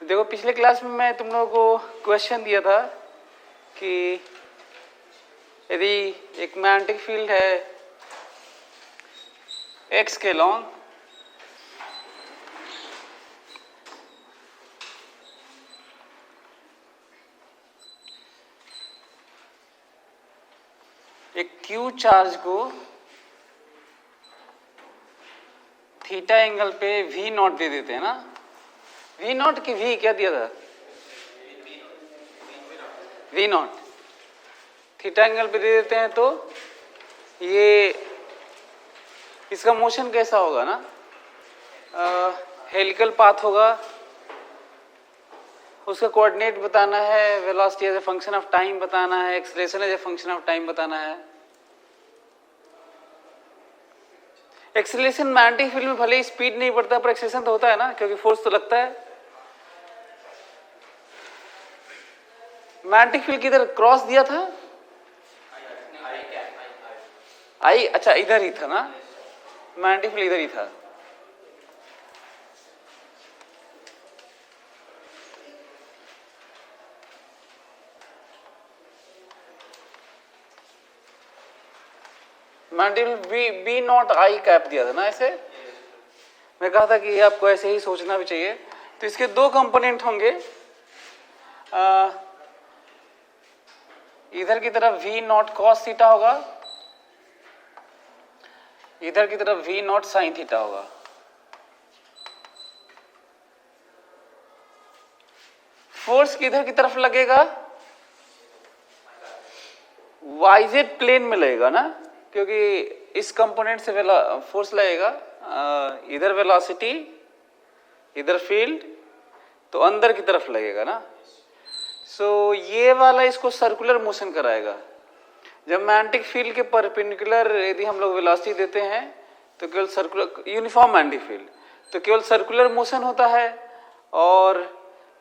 देखो पिछले क्लास में मैं तुम लोगों को क्वेश्चन दिया था कि यदि एक मैग्नेटिक फील्ड है x के लॉन्ग एक q चार्ज को थीटा एंगल पे v नॉट दे देते हैं ना, v नॉट की v क्या दिया था, v नॉट थीटा एंगल पे दे देते हैं तो ये इसका मोशन कैसा होगा ना, हेलिकल पाथ होगा, उसका कोऑर्डिनेट बताना है, velocity as a function of time बताना है, acceleration as a function of time बताना है। एक्सेलरेशन मैग्नेटिक फील्ड में भले ही स्पीड नहीं बढ़ता पर एक्सेलरेशन तो होता है ना, क्योंकि फोर्स तो लगता है। मैग्नेटिक फील्ड किधर क्रॉस दिया था, आई, अच्छा इधर ही था ना, मैग्नेटिक फील्ड इधर ही था। Magnetic B naught I cap दिया था ना, ऐसे मैं कहा था कि आपको ऐसे ही सोचना भी चाहिए। तो इसके दो कंपोनेंट होंगे, इधर की तरफ v नॉट कॉस थीटा होगा, इधर की तरफ v नॉट साइन थीटा होगा। फोर्स किधर की तरफ लगेगा, वाईजेड प्लेन में लगेगा ना, क्योंकि इस कंपोनेंट से फोर्स लगेगा, इधर वेलोसिटी इधर फील्ड, तो अंदर की तरफ लगेगा ना। सो ये वाला इसको सर्कुलर मोशन कराएगा। जब मैग्नेटिक फील्ड के परपेंडिकुलर यदि हम लोग वेलोसिटी देते हैं तो केवल सर्कुलर, यूनिफॉर्म मैग्नेटिक फील्ड तो केवल सर्कुलर मोशन होता है, और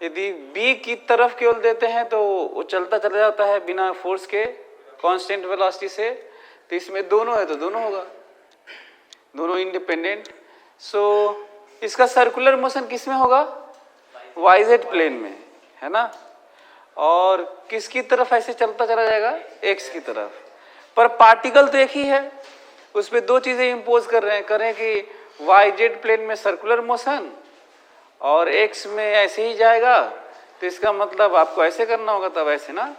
यदि बी की तरफ केवल देते हैं तो वो चलता चला जाता है बिना फोर्स के, कांस्टेंट वेलोसिटी से। तो इसमें दोनों है तो दोनों होगा, दोनों इंडिपेंडेंट। सो इसका सर्कुलर मोशन किस में होगा, वाईजेड प्लेन में, है ना। और किसकी तरफ ऐसे चलता चला जाएगा, एक्स की तरफ। पर पार्टिकल तो एक ही है, उस पर दो चीजें इंपोज कर रहे हैं, करें कि वाईजेड प्लेन में सर्कुलर मोशन और एक्स में ऐसे ही जाएगा, तो इसका मतलब आपको ऐसे करना होगा तब ऐसे ना।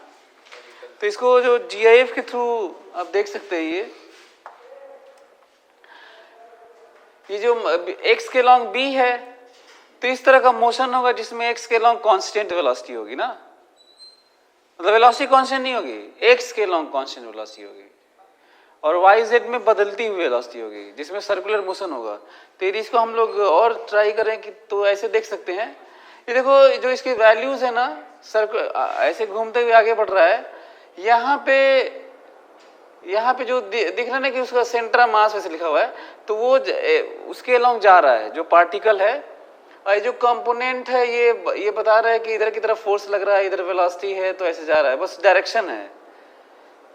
तो इसको जो GIF के थ्रू आप देख सकते हैं, ये जो x के लॉन्ग b है, तो इस तरह का मोशन होगा जिसमें x के लॉन्ग कांस्टेंट वेलोसिटी होगी ना, मतलब वेलोसिटी कांस्टेंट नहीं होगी, x के लॉन्ग कांस्टेंट वेलोसिटी होगी, और yz में बदलती हुई वेलोसिटी होगी जिसमें सर्कुलर मोशन होगा। तो यदि इसको हम लोग और ट्राई करें कि तो ऐसे देख सकते हैं, ये देखो जो इसकी वैल्यूज है ना, ऐसे घूमते हुए आगे बढ़ रहा है, यहाँ पे जो दिख रहा है ना कि उसका सेंटर ऑफ मास वैसे लिखा हुआ है, तो वो उसके अलोंग जा रहा है जो पार्टिकल है, और जो कंपोनेंट है ये बता रहा है कि इधर की तरफ फोर्स लग रहा है, इधर वेलोसिटी है, तो ऐसे जा रहा है, बस डायरेक्शन है।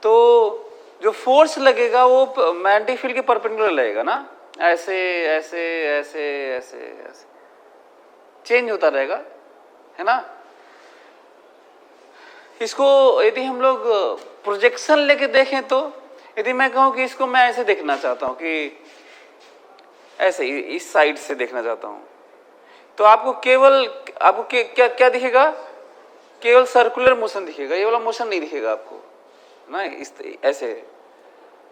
तो जो फोर्स लगेगा वो मैग्नेटिक फील्ड के परपेंडिकुलर लगेगा ना, ऐसे ऐसे ऐसे ऐसे ऐसे चेंज होता रहेगा, है ना। इसको यदि हम लोग प्रोजेक्शन लेके देखें तो यदि मैं कहूं कि इसको मैं ऐसे देखना चाहता हूं कि ऐसे इस साइड से देखना चाहता हूं, तो आपको क्या क्या दिखेगा, केवल सर्कुलर मोशन दिखेगा, ये वाला मोशन नहीं दिखेगा आपको ना, इस ऐसे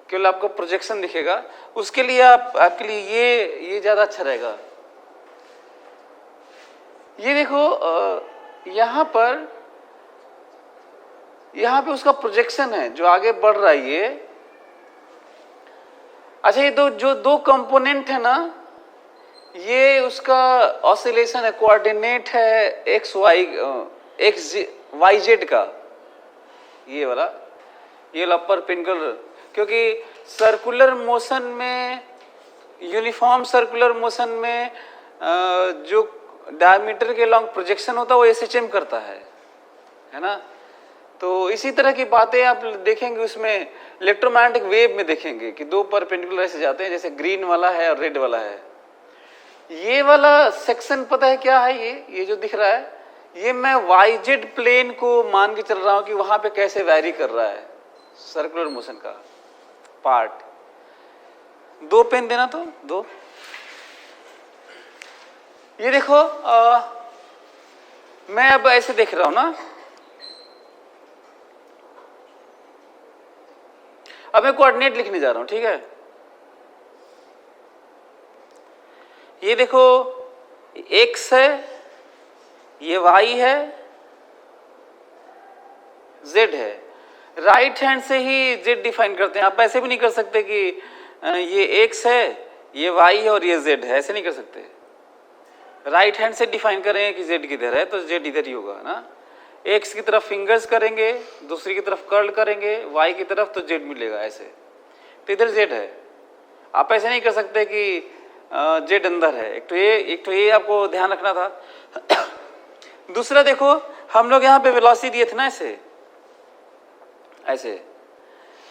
केवल आपको प्रोजेक्शन दिखेगा। उसके लिए आपके लिए ये ज्यादा अच्छा रहेगा। ये देखो यहाँ पे उसका प्रोजेक्शन है जो आगे बढ़ रहा है ये। अच्छा, ये जो दो कंपोनेंट है ना, ये उसका ऑसिलेशन है, कोऑर्डिनेट है एक्स वाई जेड का, ये वाला परपेंडिकुलर, क्योंकि सर्कुलर मोशन में, यूनिफॉर्म सर्कुलर मोशन में जो डायमीटर के लॉन्ग प्रोजेक्शन होता है वो SHM करता है ना। तो इसी तरह की बातें आप देखेंगे उसमें इलेक्ट्रोमैग्नेटिक वेव में देखेंगे कि दो परपेंडिकुलर ऐसे जाते हैं, जैसे ग्रीन वाला है और रेड वाला है। ये वाला सेक्शन पता है क्या है, ये जो दिख रहा है ये मैं YZ प्लेन को मान के चल रहा हूं कि वहां पे कैसे वैरी कर रहा है सर्कुलर मोशन का पार्ट। 2 पेन देना तो 2। ये देखो मैं अब ऐसे देख रहा हूं ना, अब मैं कोऑर्डिनेट लिखने जा रहा हूं, ठीक है। ये देखो x है, ये y है, z है। राइट हैंड से ही z डिफाइन करते हैं। आप ऐसे भी नहीं कर सकते कि ये x है, ये y है और ये z है, ऐसे नहीं कर सकते। राइट हैंड से डिफाइन करेंगे कि z किधर है तो z इधर ही होगा ना। x की तरफ फिंगर्स करेंगे, दूसरी की तरफ कर्ल करेंगे, y की तरफ तो z मिलेगा ऐसे, तो इधर z है। आप ऐसे नहीं कर सकते कि z अंदर है। एक तो ये आपको ध्यान रखना था। दूसरा देखो, हम लोग यहाँ पे वेलोसिटी दिए थे ना ऐसे ऐसे,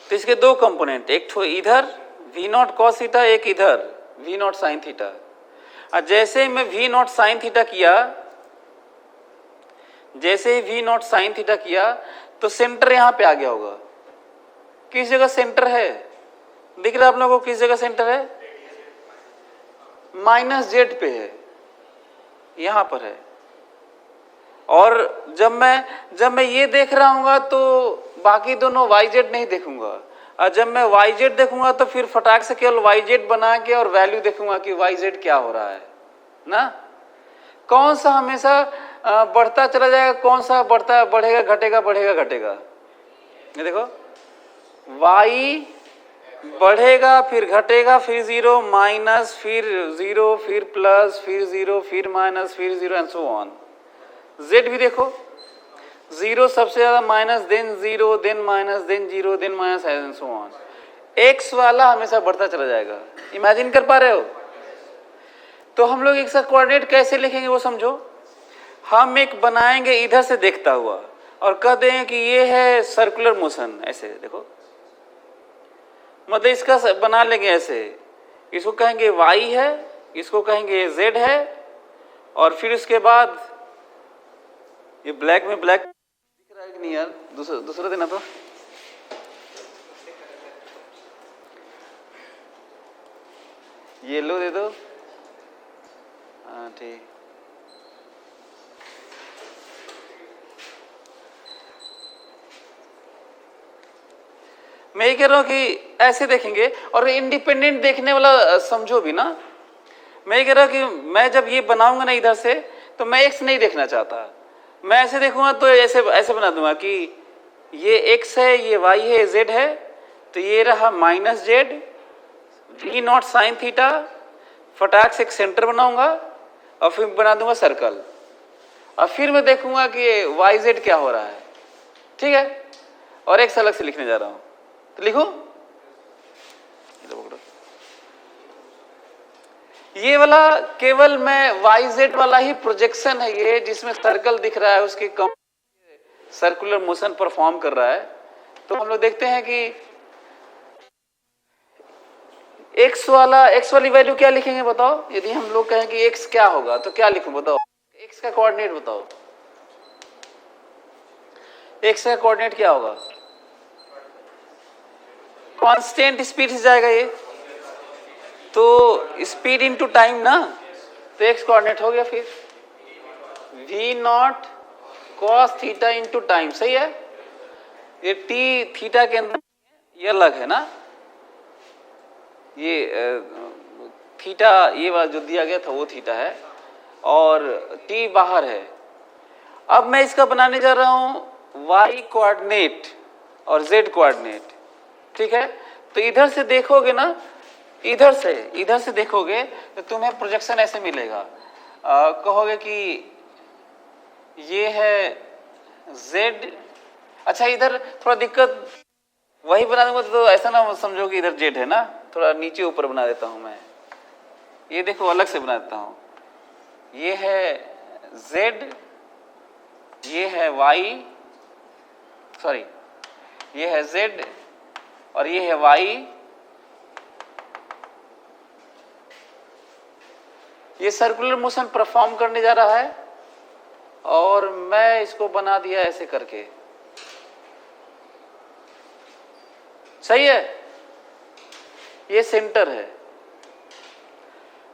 तो इसके 2 कंपोनेंट, एक तो इधर v0 cos थीटा, एक इधर v0 sin थीटा। और जैसे मैं v0 sin थीटा किया, जैसे ही v0 sin थीटा किया तो सेंटर यहां पे आ गया होगा। किस जगह सेंटर है, दिख रहा है आप लोगों को किस जगह सेंटर है? -z पे है, यहां पर है। और जब मैं ये देख रहा हूंगा तो बाकी दोनों yz नहीं देखूंगा, और जब मैं yz देखूंगा तो फिर फटाक से केवल yz बना के और वैल्यू देखूंगा कि yz क्या हो रहा है ना। कौन सा हमेशा बढ़ता चला जाएगा, कौन सा बढ़ेगा घटेगा, बढ़ेगा घटेगा। ये देखो y बढ़ेगा फिर घटेगा फिर 0 माइनस फिर 0 फिर प्लस फिर 0 फिर माइनस फिर 0 एंड सो ऑन। z भी देखो 0 सबसे ज्यादा, minus then 0 then minus then 0 then minus and so on. x वाला हमेशा बढ़ता चला जाएगा। इमेजिन कर पा रहे हो? तो हम लोग एक साथ कोऑर्डिनेट कैसे लिखेंगे वो समझो। हम एक बनाएंगे इधर से देखता हुआ और कह देंगे कि ये है सर्कुलर मोशन, ऐसे देखो, मतलब इसका बना लेंगे ऐसे, इसको कहेंगे y है, इसको कहेंगे z है, और फिर उसके बाद ये ब्लैक में ब्लैक दिख रहा है कि नहीं यार? दूसरा देना तो येलो दे दो। हाँ ठीक। मैं ये कह रहा हूं कि ऐसे देखेंगे, और इंडिपेंडेंट देखने वाला समझो भी ना। मैं ये कह रहा हूं कि मैं जब ये बनाऊंगा ना इधर से, तो मैं x नहीं देखना चाहता, मैं ऐसे देखूंगा तो ऐसे बना दूंगा कि ये x है, ये y है, z है, तो ये रहा -z v0 sin थीटा। फटाक से एक सेंटर बनाऊंगा और फिर बना दूंगा सर्कल, और फिर मैं देखूंगा कि yz क्या हो रहा है, ठीक है। और x अलग से लिखने जा रहा हूं, तो लिखो ये वाला केवल मैं yz वाला ही प्रोजेक्शन है ये, जिसमें सर्कल दिख रहा है, उसके सर्कुलर मोशन परफॉर्म कर रहा है। तो हम लोग देखते हैं कि x वाली वैल्यू क्या लिखेंगे बताओ। यदि हम लोग कहें कि x क्या होगा तो क्या लिखूं बताओ, x का कोऑर्डिनेट बताओ, x का कोऑर्डिनेट क्या होगा? कांस्टेंट स्पीड से जाएगा ये, तो स्पीड इनटू टाइम ना, तो x कोऑर्डिनेट हो गया फिर v0 cos theta into time, सही है। ये t थीटा के अंदर ये अलग है ना, ये थीटा ये वाला जो दिया गया था वो थीटा है, और t बाहर है। अब मैं इसका बनाने जा रहा हूं y कोऑर्डिनेट और z कोऑर्डिनेट, ठीक है। तो इधर से देखोगे ना, इधर से देखोगे तो तुम्हें प्रोजेक्शन ऐसे मिलेगा। कहोगे कि ये है z, अच्छा इधर थोड़ा दिक्कत, वही बना दूंगा तो ऐसा ना समझो कि इधर z है ना, थोड़ा नीचे ऊपर बना देता हूं मैं। ये देखो अलग से बना देता हूं, ये है z, ये है y, सॉरी ये है z और ये है y। ये सर्कुलर मोशन परफॉर्म करने जा रहा है, और मैं इसको बना दिया ऐसे करके, सही है, ये सेंटर है।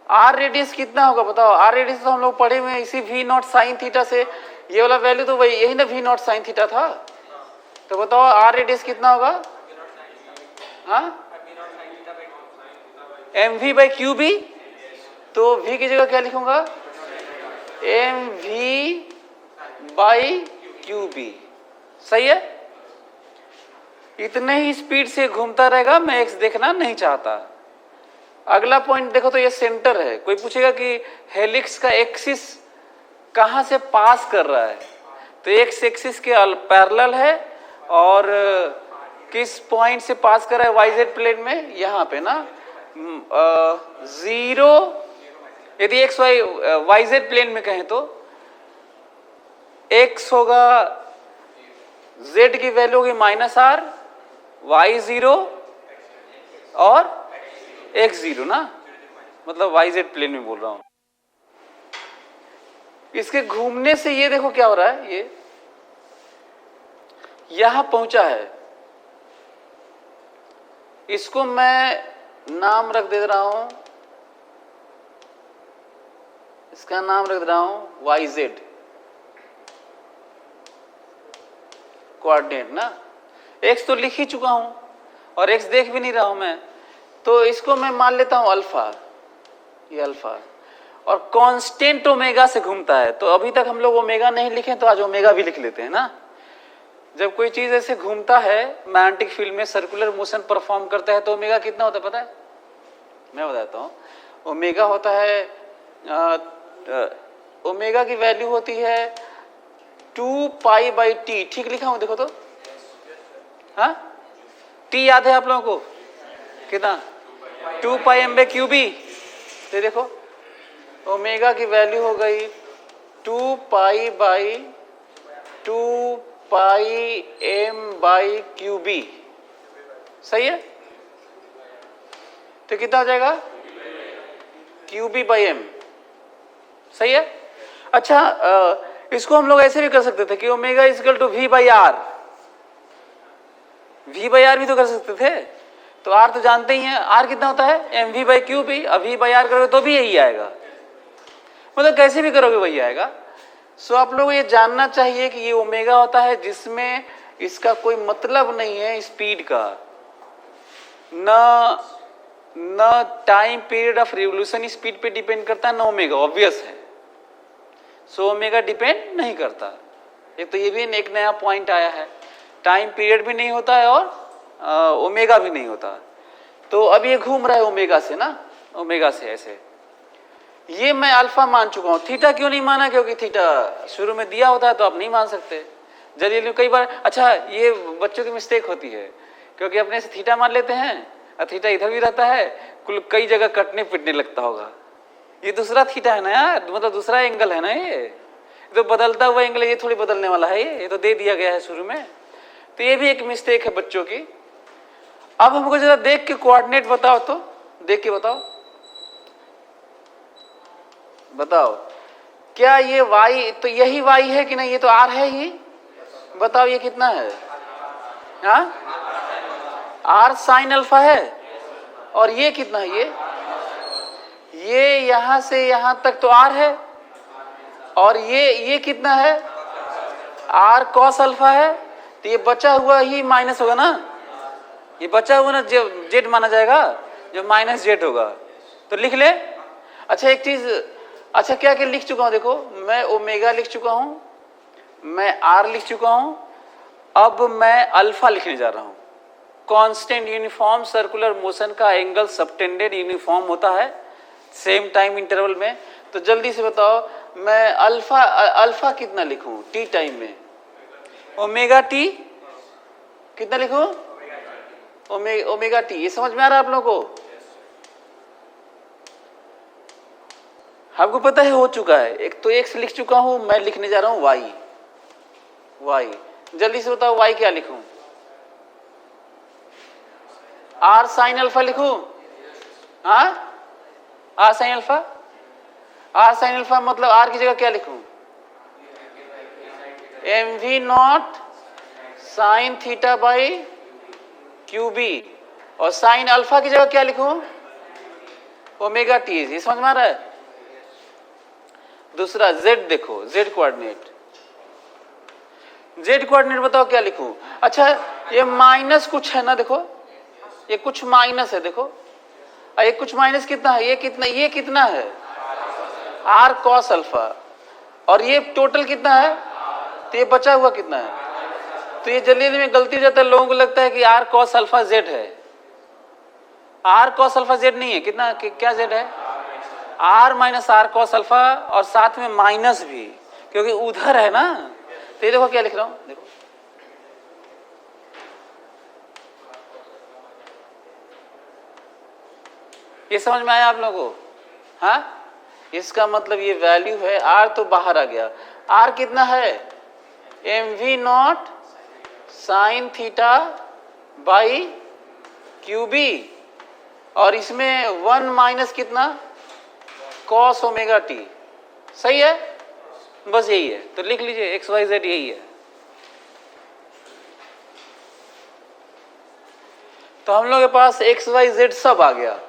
आर रेडियस कितना होगा बताओ? आर रेडियस तो हम लोग पढ़े हुए हैं इसी वी नॉट साइन थीटा से, ये वाला वैल्यू तो वही यही ना वी नॉट साइन थीटा था। तो बताओ आर रेडियस कितना होगा? हाँ, M V by Q B. तो वी की जगह क्या लिखूंगा? M V by Q B, सही है। इतने ही स्पीड से घूमता रहेगा, मैं एक्स देखना नहीं चाहता। अगला पॉइंट देखो, तो ये सेंटर है। कोई पूछेगा कि हेलिक्स का एक्सिस कहां से पास कर रहा है, तो एक्स एक्सिस के पैरेलल है और किस पॉइंट से पास कर रहा है वाईजेड प्लेन में? यहां पे ना 0, यदि एक्स वाई वाईजेड प्लेन में कहें तो एक्स होगा, जेड की वैल्यू होगी -r, y 0 और x 0 ना, मतलब वाईजेड प्लेन में बोल रहा हूं। इसके घूमने से ये देखो क्या हो रहा है, ये यहां पहुंचा है। इसको मैं नाम रख दे रहा हूं, इसका नाम रख दे रहा हूं वाईजेड कोऑर्डिनेट ना। एक्स तो लिख ही चुका हूं और एक्स देख भी नहीं रहा हूं मैं, तो इसको मैं मान लेता हूं अल्फा, ये अल्फा, और कांस्टेंट ओमेगा से घूमता है। तो अभी तक हम लोग ओमेगा नहीं लिखे, तो आज ओमेगा भी लिख लेते हैं ना। जब कोई चीज ऐसे घूमता है मैग्नेटिक फील्ड में, सर्कुलर मोशन परफॉर्म करता है, तो ओमेगा कितना होता है पता है? मैं बताता हूं। ओमेगा होता है, ओमेगा की वैल्यू होती है 2 पाई बाई टी। ठीक लिखा हूं देखो तो, हाँ, टी याद है आप लोगों को कितना? 2 pi M by Q B. तो देखो ओमेगा की वैल्यू हो गई 2 pi by 2 pi M by Q B, सही है। तो कितना हो जाएगा? क्यू बी बाई एम, सही है। अच्छा, इसको हम लोग ऐसे भी कर सकते थे कि omega equal to V by R, V by R भी तो कर सकते थे। तो आर तो जानते ही हैं, आर कितना होता है? M V by Q B. अब वी बाई आर करोगे तो भी यही आएगा, मतलब कैसे भी करोगे वही आएगा। सो आप लोगों को ये जानना चाहिए कि ये ओमेगा होता है जिसमें इसका कोई मतलब नहीं है स्पीड का, न time period of revolution speed पे डिपेंड करता है, न ओमेगा, ऑब्वियस है। सो ओमेगा डिपेंड नहीं करता। एक तो ये भी एक नया पॉइंट आया है, टाइम पीरियड भी नहीं होता है और ओमेगा भी नहीं होता। तो अब ये घूम रहा है ओमेगा से ना, ओमेगा से ऐसे। ये मैं अल्फा मान चुका हूं। थीटा क्यों नहीं माना? क्योंकि थीटा शुरू में दिया होता है तो आप नहीं मान सकते जल्दी कई बार। अच्छा, ये बच्चों की मिस्टेक होती है, क्योंकि अपने से थीटा मान लेते हैं और थीटा इधर भी रहता है, कुल कई जगह कटने पिटने लगता होगा। ये दूसरा थीटा है ना यार, मतलब दूसरा एंगल है ना, ये तो बदलता हुआ एंगल है, ये थोड़ी बदलने वाला है, ये तो दे दिया गया है शुरू में। तो ये भी एक मिस्टेक है बच्चों की। अब हमको जरा देख के कोऑर्डिनेट बताओ, तो देख के बताओ, बताओ क्या ये y, तो यही y है कि नहीं? ये तो r है ही। बताओ ये कितना है? हाँ, r साइन अल्फा है। और ये कितना है? ये यहां से यहां तक तो r है। और ये कितना है? r कॉस अल्फा है। तो ये बचा हुआ ही माइनस होगा ना, ये बचा हुआ ना जेड माना जाएगा, जो माइनस जेड होगा। तो लिख ले। अच्छा एक चीज, अच्छा क्या क्या लिख चुका हूं देखो, मैं ओमेगा लिख चुका हूं, मैं आर लिख चुका हूं, अब मैं अल्फा लिखने जा रहा हूं। कांस्टेंट यूनिफॉर्म सर्कुलर मोशन का एंगल सबटेंडेड यूनिफॉर्म होता है सेम टाइम इंटरवल में। तो जल्दी से बताओ मैं अल्फा कितना लिखूं टी टाइम में? ओमेगा टी कितना लिखूं? Omega T. ये समझ में आ रहा है आप लोगों को? आपको पता है हो चुका है। एक तो एक्स लिख चुका हूं, मैं लिखने जा रहा हूं वाई। जल्दी से बताओ वाई क्या लिखूं? आर साइन अल्फा लिखूं? हाँ, R sine alpha. R sine alpha मतलब आर की जगह क्या लिखूं? M V not sine theta by Q B, और साइन अल्फा की जगह क्या लिखूं? Omega T. ये समझ में आ रहा है? दूसरा जेड देखो, जेड कोऑर्डिनेट, जेड कोऑर्डिनेट बताओ क्या लिखूं? अच्छा ये माइनस कुछ है ना, देखो ये कुछ माइनस है, देखो ये कुछ माइनस कितना है? ये कितना है? आर कॉस अल्फा, और ये टोटल कितना है? तो ये बचा हुआ कितना है? तो ये जल्दी में गलती हो जाता है, लोगों को लगता है कि आर कॉस अल्फा जेड है। आर कॉस अल्फा जेड नहीं है, कितना क्या जेड है? R minus R cos alpha, और साथ में माइनस भी, क्योंकि उधर है ना। तो ये देखो क्या लिख रहा हूं, देखो ये समझ में आया आप लोगों को? हाँ, इसका मतलब ये वैल्यू है, आर तो बाहर आ गया। आर कितना है? M V not sine theta by Q B, और इसमें 1 माइनस कितना? Cos omega T. सही है? बस यही है, तो लिख लीजिए एक्स वाई जेड यही है। तो हम लोग के पास एक्स वाई जेड सब आ गया।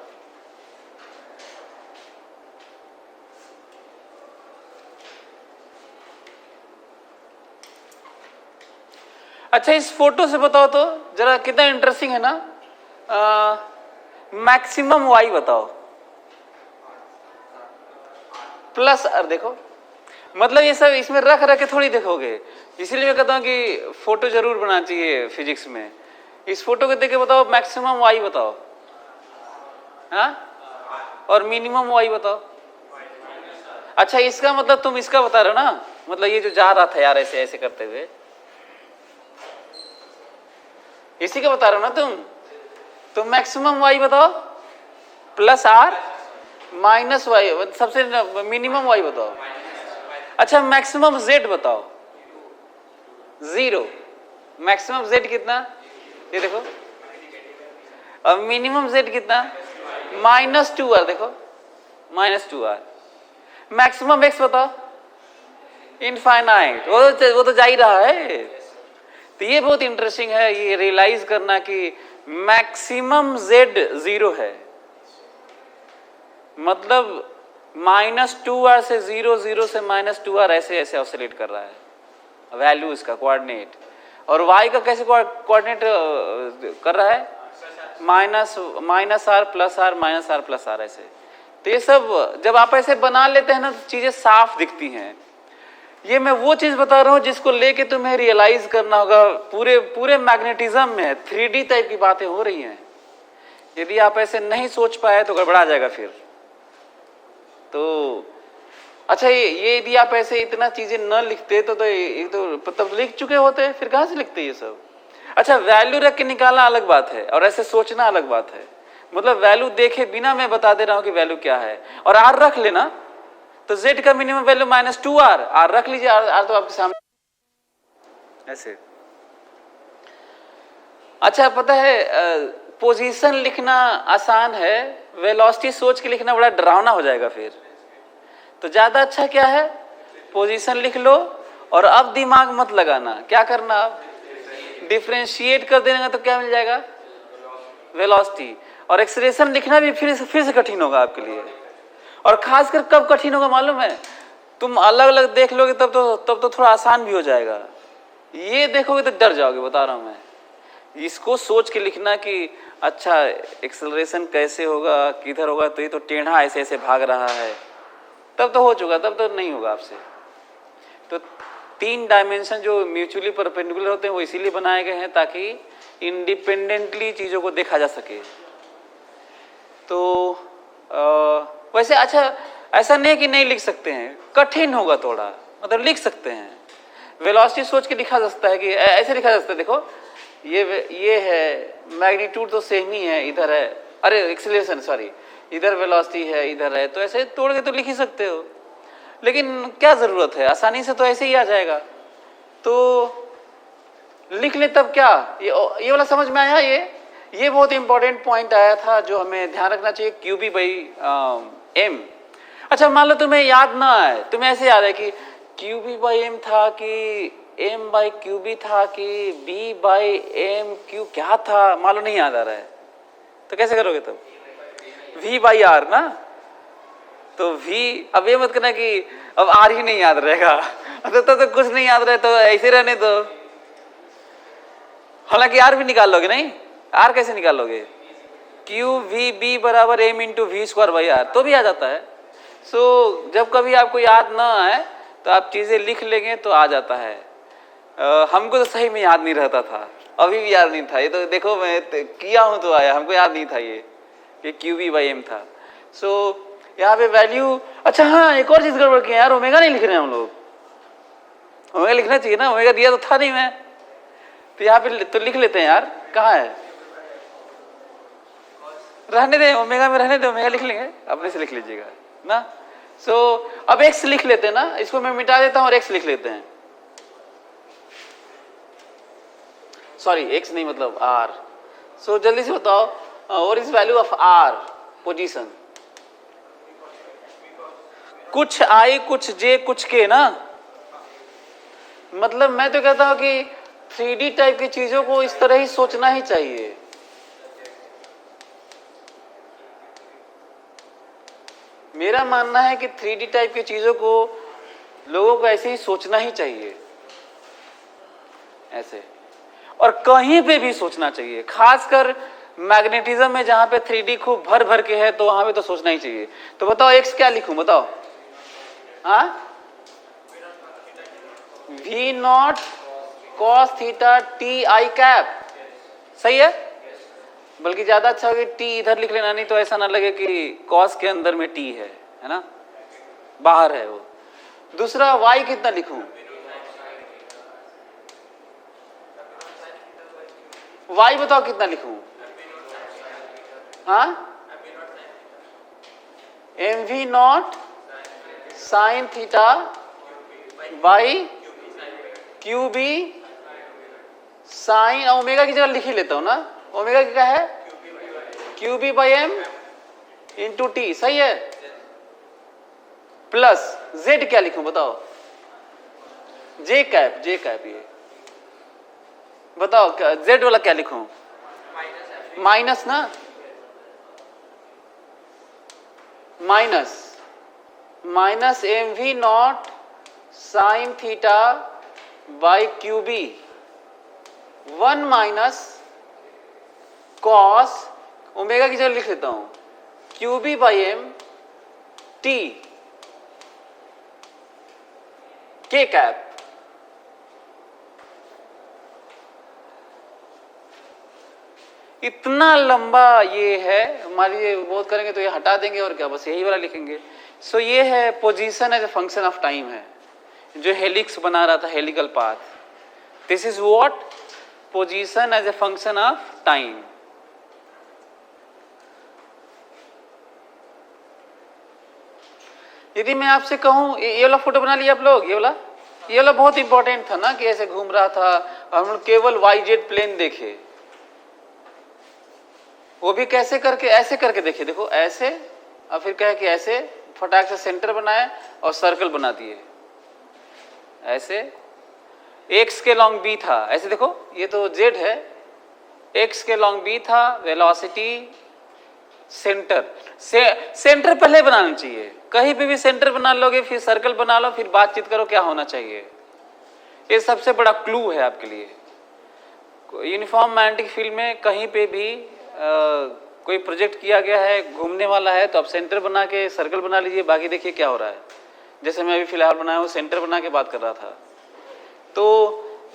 अच्छा इस फोटो से बताओ तो जरा कितना इंटरेस्टिंग है ना। मैक्सिमम वाई बताओ, प्लस आर। देखो मतलब ये सब इसमें रख रख के थोड़ी देखोगे, इसीलिए मैं कहता हूं कि फोटो जरूर बनाना चाहिए फिजिक्स में। इस फोटो को देख के बताओ मैक्सिमम वाई बताओ, हाँ, और मिनिमम वाई बताओ। अच्छा इसका मतलब तुम इसका बता रहे हो ना, मतलब ये जो जा रहा था यार ऐसे ऐसे करते हुए, इसी का बता रहे हो ना तुम। तो मैक्सिमम वाई बताओ प्लस आर माइनस वाई, सबसे मिनिमम वाई बताओ। अच्छा मैक्सिमम जेड बताओ, 0। मैक्सिमम जेड कितना? ये देखो। अब मिनिमम जेड कितना? -2r। देखो -2r। मैक्सिमम एक्स बताओ, इनफाइनाइट। वो तो जा ही रहा है। तो ये बहुत इंटरेस्टिंग है, ये रियलाइज करना कि मैक्सिमम जेड 0 है, मतलब -2r से 0, 0 से -2r ऐसे ऐसे ऑसिलेट कर रहा है वैल्यू इसका कोऑर्डिनेट। और y का कैसे कोऑर्डिनेट कर रहा है? Minus R plus R minus R plus R ऐसे। तो ये सब जब आप ऐसे बना लेते हैं ना तो चीजें साफ दिखती हैं। ये मैं वो चीज बता रहा हूं जिसको लेके तुम्हें रियलाइज करना होगा। पूरे मैग्नेटिज्म में 3D टाइप की बातें हो रही हैं। यदि आप ऐसे नहीं सोच पाए तो गड़बड़ा जाएगा फिर। तो अच्छा ये यदि आप ऐसे इतना चीजें न लिखते तो तब लिख चुके होते, फिर कहां से लिखते ये सब? अच्छा वैल्यू रख के निकालना अलग बात है और ऐसे सोचना अलग बात है। मतलब वैल्यू देखे बिना मैं बता दे रहा हूं कि वैल्यू क्या है। और आर रख लेना, तो z का मिनिमम वैल्यू -2r, आर रख लीजिए। आर तो आपके सामने ऐसे। अच्छा पता है पोजीशन लिखना आसान है, वेलोसिटी सोच के लिखना बड़ा डरावना हो जाएगा फिर। तो ज्यादा अच्छा क्या है, पोजीशन लिख लो और अब दिमाग मत लगाना। क्या करना, अब डिफरेंशिएट कर देना तो क्या मिल जाएगा? वेलोसिटी। और एक्सेलरेशन लिखना भी फिर से कठिन होगा आपके लिए। और खासकर कब कठिन होगा मालूम है? तुम अलग अलग देख लोगे तब तो थोड़ा आसान भी हो जाएगा। ये देखोगे तो डर जाओगे, बता रहा हूं मैं। इसको सोच के लिखना कि अच्छा एक्सेलरेशन कैसे होगा, किधर होगा, तो ये तो टेढ़ा ऐसे ऐसे भाग रहा है, तब तो हो चुका, तब तो नहीं होगा आपसे। तो 3 डायमेंशन जो म्यूचुअली परपेंडिकुलर होते हैं वो इसीलिए बनाए गए हैं ताकि इंडिपेंडेंटली चीजों को देखा जा सके। तो वैसे अच्छा ऐसा नहीं कि नहीं लिख सकते हैं, कठिन होगा थोड़ा, मतलब लिख सकते हैं। वेलोसिटी सोच के लिखा जा सकता है कि ऐसे लिखा जा सकता है। देखो ये है, मैग्नीट्यूड तो सेम ही है, इधर है, अरे एक्सेलरेशन सॉरी, इधर वेलोसिटी है, इधर है, तो ऐसे तोड़ के तो लिख ही सकते हो। लेकिन क्या जरूरत है, आसानी से तो ऐसे ही आ जाएगा। तो लिख ले तब क्या, ये वाला समझ में आया? ये बहुत इंपॉर्टेंट पॉइंट आया था जो हमें ध्यान रखना चाहिए, QB/m। अच्छा मान लो तुम्हें याद ना आए, तुम्हें ऐसे याद है कि QB/m था कि एम बाई क्यू बी था कि बी बाई एम क्यू क्या था मालूम नहीं याद आ रहा है, तो कैसे करोगे तब? वी बाई आर ना, तो वी, अब ये मत करना कि अब आर ही नहीं याद रहेगा तो कुछ नहीं याद रहे तो ऐसे रहने दो। हालांकि आर भी निकाल लोगे, नहीं आर कैसे निकाल लोगे? क्यू वी बी बराबर M into V square by R, तो भी आ जाता है। सो जब कभी आपको याद ना आए तो आप चीजें लिख लेंगे तो आ जाता है। हमको तो सही में याद नहीं रहता था, अभी भी याद नहीं था। ये तो देखो मैं किया हूं तो आया, हमको याद नहीं था ये कि क्यू बी बाई एम था। सो यहाँ पे वैल्यू, अच्छा हाँ एक और चीज गड़बड़ किया यार, ओमेगा नहीं लिख रहे हैं हम लोग। ओमेगा लिखना चाहिए ना, ओमेगा दिया तो था नहीं मैं, तो यहाँ पे तो लिख लेते हैं यार, कहाँ है? रहने दे, ओमेगा में रहने दे, ओमेगा लिख लेंगे, अपने से लिख लीजिएगा ना। सो अब एक्स लिख लेते हैं ना, इसको मैं मिटा देता हूं और एक्स लिख लेते हैं। सॉरी एक्स नहीं मतलब आर। सो जल्दी से बताओ what is value of R position? कुछ आई कुछ जे कुछ के ना, मतलब मैं तो कहता हूं कि 3D टाइप की चीजों को इस तरह ही सोचना ही चाहिए। मेरा मानना है कि 3D टाइप की चीजों को लोगों को ऐसे ही सोचना ही चाहिए, ऐसे, और कहीं पे भी सोचना चाहिए, खासकर मैग्नेटिज्म में जहां पे 3D खूब भर भर के है तो वहां पे तो सोचना ही चाहिए। तो बताओ एक्स क्या लिखूं, बताओ? हाँ, V naught cos theta T I cap, सही है? बल्कि ज्यादा अच्छा होगा टी इधर लिख लेना, नहीं तो ऐसा ना लगे कि कॉस के अंदर में टी है ना, बाहर है वो। दूसरा वाई कितना लिखूं? वाई बताओ कितना लिखूं? हाँ, M V not sine theta by Q B sine, omega की जगह लिख ही लेता हूं ना, ओमेगा क्या है? Q B by M into T, सही है? प्लस जेड क्या लिखूं बताओ? जे कैप, जे कैप, ये बताओ जेड वाला क्या लिखूं? माइनस ना, minus M V not sine theta by Q B 1 minus cos, omega की जगह लिख लेता हूं Q B by M T K cap. इतना लंबा ये है, मान लीजिए बहुत करेंगे तो ये हटा देंगे और क्या, बस यही वाला लिखेंगे। सो ये है position as a function of time है, जो हेलिक्स बना रहा था, helical path. This is what position as a function of time. यदि मैं आपसे कहूं, ये वाला फोटो बना लिया आप लोग, ये वाला बहुत इंपॉर्टेंट था ना, कि ऐसे घूम रहा था और हम लोग केवल वाई जेड प्लेन देखे, वो भी कैसे करके, ऐसे करके देखे, देखो ऐसे, और फिर कहे कि ऐसे फटाक से सेंटर बनाए और सर्कल बना दिए, ऐसे एक्स के लॉन्ग बी था, ऐसे देखो ये तो जेड है, एक्स के लॉन्ग बी था, वेलोसिटी सेंटर सेंटर पहले बनाना चाहिए, कहीं पे भी सेंटर बना लोगे फिर सर्कल बना लो, फिर बातचीत करो क्या होना चाहिए। ये सबसे बड़ा क्लू है आपके लिए। यूनिफॉर्म मैग्नेटिक फील्ड में कहीं पे भी कोई प्रोजेक्ट किया गया है, घूमने वाला है, तो आप सेंटर बना के सर्कल बना लीजिए, बाकी देखिए क्या हो रहा है। जैसे मैं अभी फिलहाल बनाया हूँ, सेंटर बना के बात कर रहा था। तो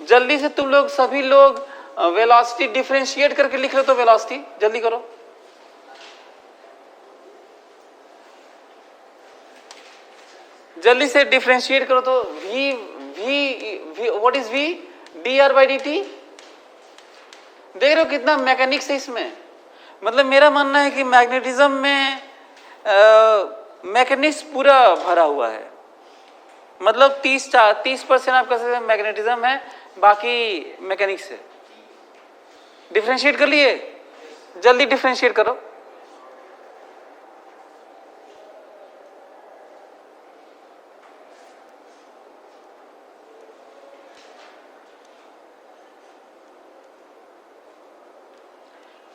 जल्दी से तुम लोग सभी लोग वेलोसिटी डिफरेंशिएट करके लिख लो, तो वेलोसिटी जल्दी करो। जल्दी से डिफरेंशिएट करो तो v what is v D R by D T. देख रहे हो कितना मैकेनिक्स है इसमें। मतलब मेरा मानना है कि मैग्नेटिज्म में मैकेनिक्स पूरा भरा हुआ है। मतलब 30% आप कह सकते हैं मैग्नेटिज्म है, बाकी मैकेनिक्स है। डिफरेंशिएट कर लिए, जल्दी डिफरेंशिएट करो।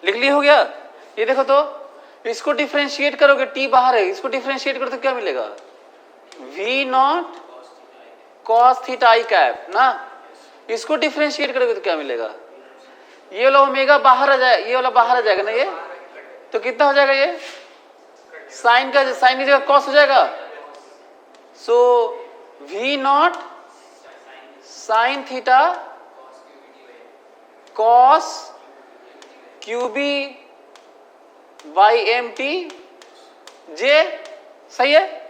लिख लिया, हो गया। ये देखो तो इसको डिफरेंशिएट करोगे, टी बाहर है, इसको डिफरेंशिएट करो तो क्या मिलेगा, V naught cos theta I cap ना। इसको डिफरेंशिएट करोगे तो क्या मिलेगा, ये वाला ओमेगा बाहर आ जाए, ये वाला बाहर आ जाएगा ना, ये तो कितना हो जाएगा, ये साइन का, साइन की जगह कॉस हो जाएगा। So we not sine theta cos cube by M T J, सही है।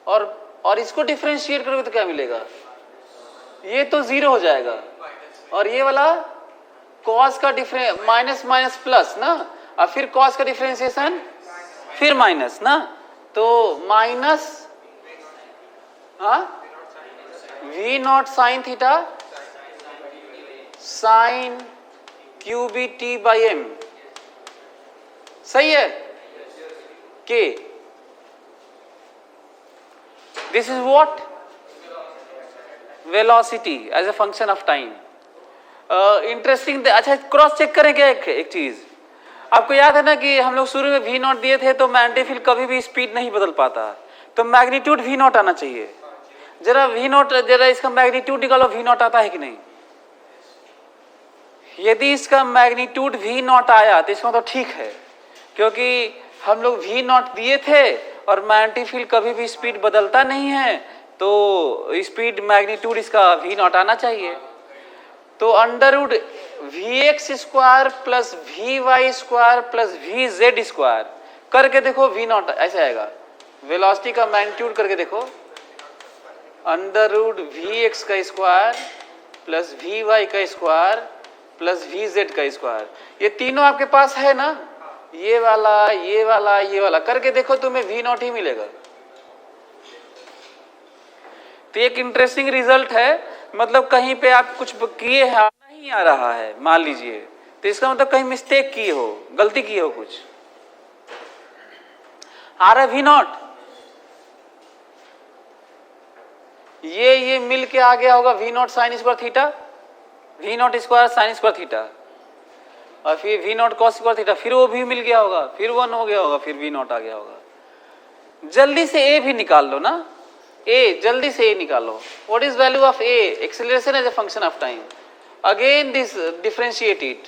और इसको डिफरेंशिएट करोगे तो क्या मिलेगा, ये तो जीरो हो जाएगा, और ये वाला कॉस का डिफरेंस माइनस माइनस प्लस ना, और फिर कॉस का डिफरेंशिएशन फिर माइनस ना, तो minus V not sine theta sine Q B T by M, सही है के। This is what, velocity as a function of time. Interesting. अच्छा क्रॉस चेक करें क्या, एक चीज आपको याद है ना कि हम लोग शुरू में वी नॉट दिए थे, तो मैग्नेटिक फील्ड कभी भी स्पीड नहीं बदल पाता, तो मैग्नीट्यूड वी नॉट आना चाहिए। जरा वी नॉट, जरा इसका मैग्नीट्यूड निकालो, वी नॉट आता है कि नहीं। यदि इसका मैग्नीट्यूड वी नॉट आया तो इसका तो ठीक है, क्योंकि हम लोग वी नॉट दिए थे और मैग्नेटिक फील्ड कभी भी स्पीड बदलता नहीं है, तो स्पीड मैग्नीट्यूड इसका वी नॉट आना चाहिए। तो under root V X square plus V Y square plus V Z square करके देखो, वी नॉट ऐसे आएगा। वेलोसिटी का मैग्नीट्यूड करके देखो, अंडरवुड वी एक्स का स्क्वायर प्लस वी वाई का स्क्वायर प्लस वी जेड का स्क्वायर, ये तीनों आपके पास है ना, ये वाला ये वाला ये वाला करके देखो, तुम्हें वी नॉट ही मिलेगा। तो एक इंटरेस्टिंग रिजल्ट है, मतलब कहीं पे आप कुछ किए हैं नहीं आ रहा है मान लीजिए, तो इसका मतलब कहीं मिस्टेक की हो, गलती की हो, कुछ आ रहा है वी नॉट, ये मिल के आ गया होगा V not sine square theta, V naught square sine square theta, और फिर V naught cos square theta, फिर वो भी मिल गया होगा, फिर 1 हो गया होगा, फिर वी नॉट आ गया होगा। जल्दी से ए भी निकाल लो ना, ए जल्दी से ए निकालो। What is value of A, acceleration as a function of time. Again this differentiate it,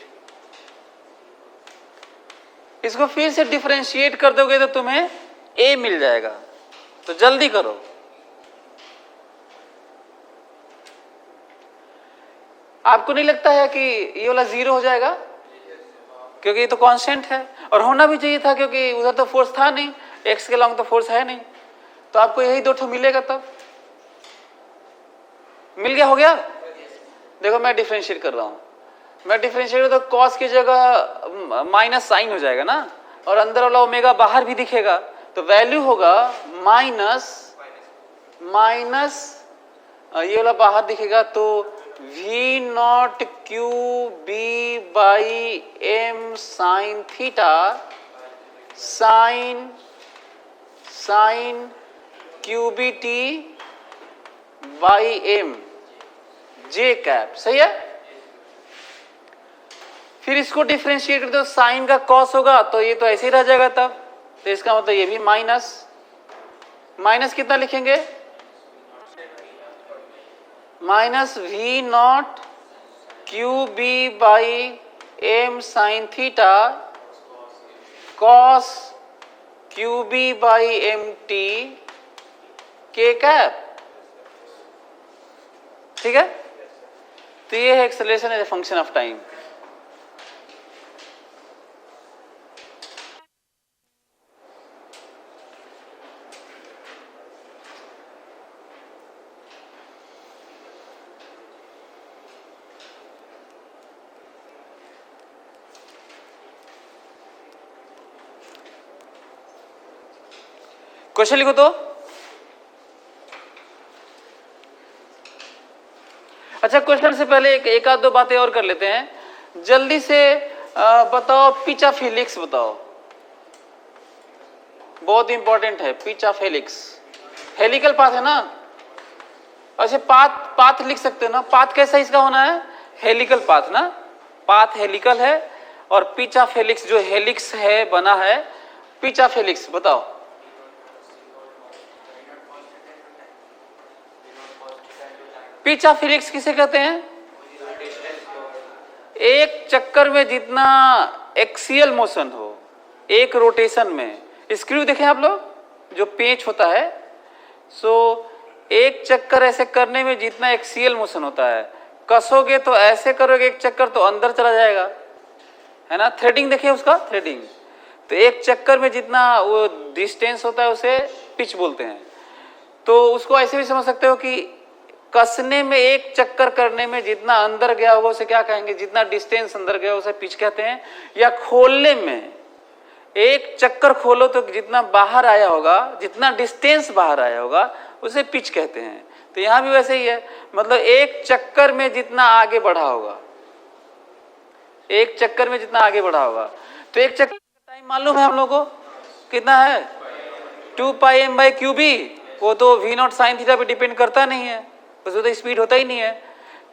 इसको फिर से डिफरेंशिएट कर दोगे तो तुम्हें ए मिल जाएगा, तो जल्दी करो। आपको नहीं लगता है कि ये वाला जीरो हो जाएगा, क्योंकि ये तो कांस्टेंट है, और होना भी चाहिए था क्योंकि उधर तो फोर्स था नहीं, एक्स के लॉन्ग तो फोर्स है नहीं, तो आपको यही दो ठो मिलेगा, तब मिल गया, हो गया। देखो मैं डिफरेंशिएट कर रहा हूं, मैं डिफरेंशिएट तो कॉस की जगह माइनस साइन हो जाएगा ना, और अंदर वाला ओमेगा बाहर भी दिखेगा, तो वैल्यू होगा माइनस ये वाला बाहर दिखेगा, तो V naught Q B by M sine theta sine Q B T by M J cap, सही है। फिर इसको डिफरेंशिएट कर दो, साइन का कॉस होगा तो ये तो ऐसे ही रह जाएगा तब, तो इसका मतलब ये भी माइनस कितना लिखेंगे, minus V naught Q B by M sine theta cos Q B by M T K cap, ठीक है। तो ये है acceleration as a function of time. Question लिखो तो। अच्छा क्वेश्चन से पहले एक आध दो बातें और कर लेते हैं जल्दी से। बताओ पिच ऑफ हेलिक्स बताओ, बहुत इंपॉर्टेंट है। Pitch of helix, helical path है ना। अच्छा पाथ लिख सकते हो ना, पाथ कैसा इसका होना है, हेलिकल पाथ ना, पाथ हेलिकल है और पिचा फेलिक्स जो हेलिक्स है बना है, पिचा फेलिक्स बताओ। पिचा फेलिक्स किसे कहते हैं? एक चक्कर में जितना एक्सियल मोशन हो, एक रोटेशन में, स्क्रू देखें आप लोग, जो पेंच होता है, सो एक चक्कर ऐसे करने में जितना एक्सियल मोशन होता है, कसोगे तो ऐसे करोगे एक चक्कर तो अंदर चला जाएगा, है ना। थ्रेडिंग देखिए उसका, थ्रेडिंग, तो एक चक्कर में जितना वो डिस्टेंस होता है उसे पिच बोलते हैं। तो उसको ऐसे भी समझ सकते हो कि कसने में, एक चक्कर करने में जितना अंदर गया होगा उसे क्या कहेंगे, जितना डिस्टेंस अंदर गया उसे पिच कहते हैं। या खोलने में, एक चक्कर खोलो तो जितना बाहर आया होगा, जितना डिस्टेंस बाहर आया होगा उसे पिच कहते हैं। तो यहां भी वैसे ही है, मतलब एक चक्कर में जितना आगे बढ़ा होगा, एक चक्कर में जितना आगे बढ़ा होगा। तो एक चक्कर का टाइम मालूम है हम लोगों को कितना है? 2πm/qb। वो तो v0 sin थीटा पे डिपेंड करता नहीं है, उसमें तो स्पीड होता ही नहीं है।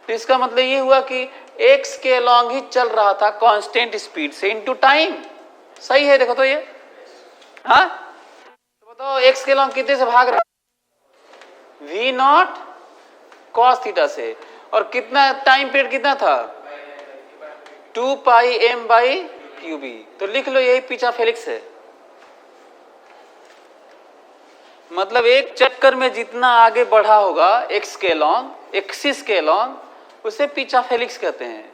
तो इसका मतलब ये हुआ कि x के अलॉन्ग ही चल रहा था कांस्टेंट स्पीड से इनटू टाइम। सही है, देखो तो ये, हाँ तो बताओ x के अलॉन्ग कितने से भाग रहा है? v0 cos थीटा से, और कितना टाइम पीरियड कितना था? 2πm/qb। तो लिख लो यही पिचा फेलिक्स है। मतलब एक चक्कर में जितना आगे बढ़ा होगा एक्स के लॉन्ग, एक्सिस के लॉन्ग, उसे पिचा फेलिक्स कहते हैं।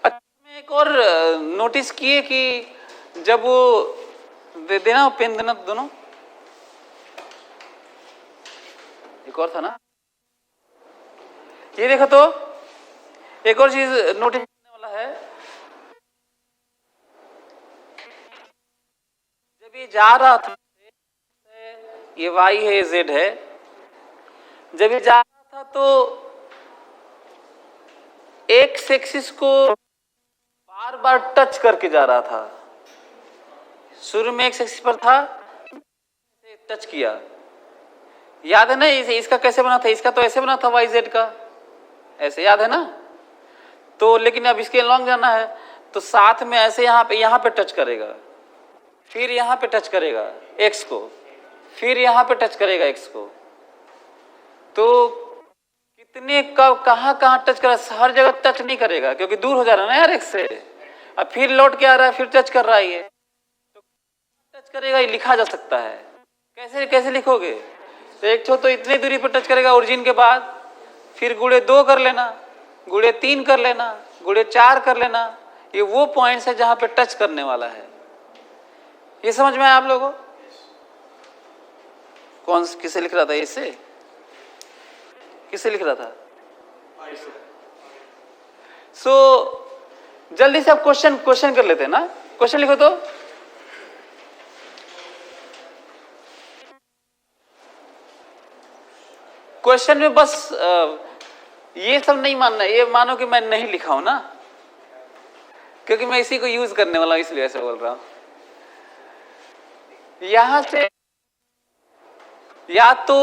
अच्छा, मैं एक और नोटिस किए कि जब वो दे देना पेन देना दोनों, एक और था ना, ये देखो तो एक और चीज नोटिस करने वाला है। जब ये जा रहा था, ये y है, ये z है, जब ये जा रहा था तो एक्स एक्सिस को बार बार टच करके जा रहा था। शुरू में एक्स एक्सिस पर था, टच किया, याद है ना इसका कैसे बना था? इसका तो ऐसे बना था वाई जेड का, ऐसे, याद है ना। तो लेकिन अब इसके लॉन्ग जाना है तो साथ में ऐसे यहाँ पे टच करेगा, फिर यहाँ पे टच करेगा एक्स को, फिर यहाँ पे टच करेगा एक्स को। तो कितने कब कहाँ टच कर रहा है? हर जगह टच नहीं करेगा क्योंकि दूर हो जा रहा है ना यार एक्स से। अब फिर लौट के आ रहा है, फिर टच कर रहा है, ये तो टच करेगा, ये लिखा जा सकता है। कैसे लिखोगे? तो एक तो इतनी दूरी पर टच करेगा ओरिजिन के बाद, फिर गुणे 2 कर लेना, गुणे 3 कर लेना, गुणे 4 कर लेना। ये वो पॉइंट्स है जहां पे टच करने वाला है। ये समझ में आया आप लोगों को? कौन किसे लिख रहा था? इससे किसे लिख रहा था? जल्दी से आप क्वेश्चन कर लेते हैं ना। क्वेश्चन लिखो तो। क्वेश्चन में बस ये सब नहीं मानना, ये मानो कि मैं नहीं लिखा हूं ना, क्योंकि मैं इसी को यूज करने वाला हूं, इसलिए ऐसे बोल रहा हूं। यहां से या तो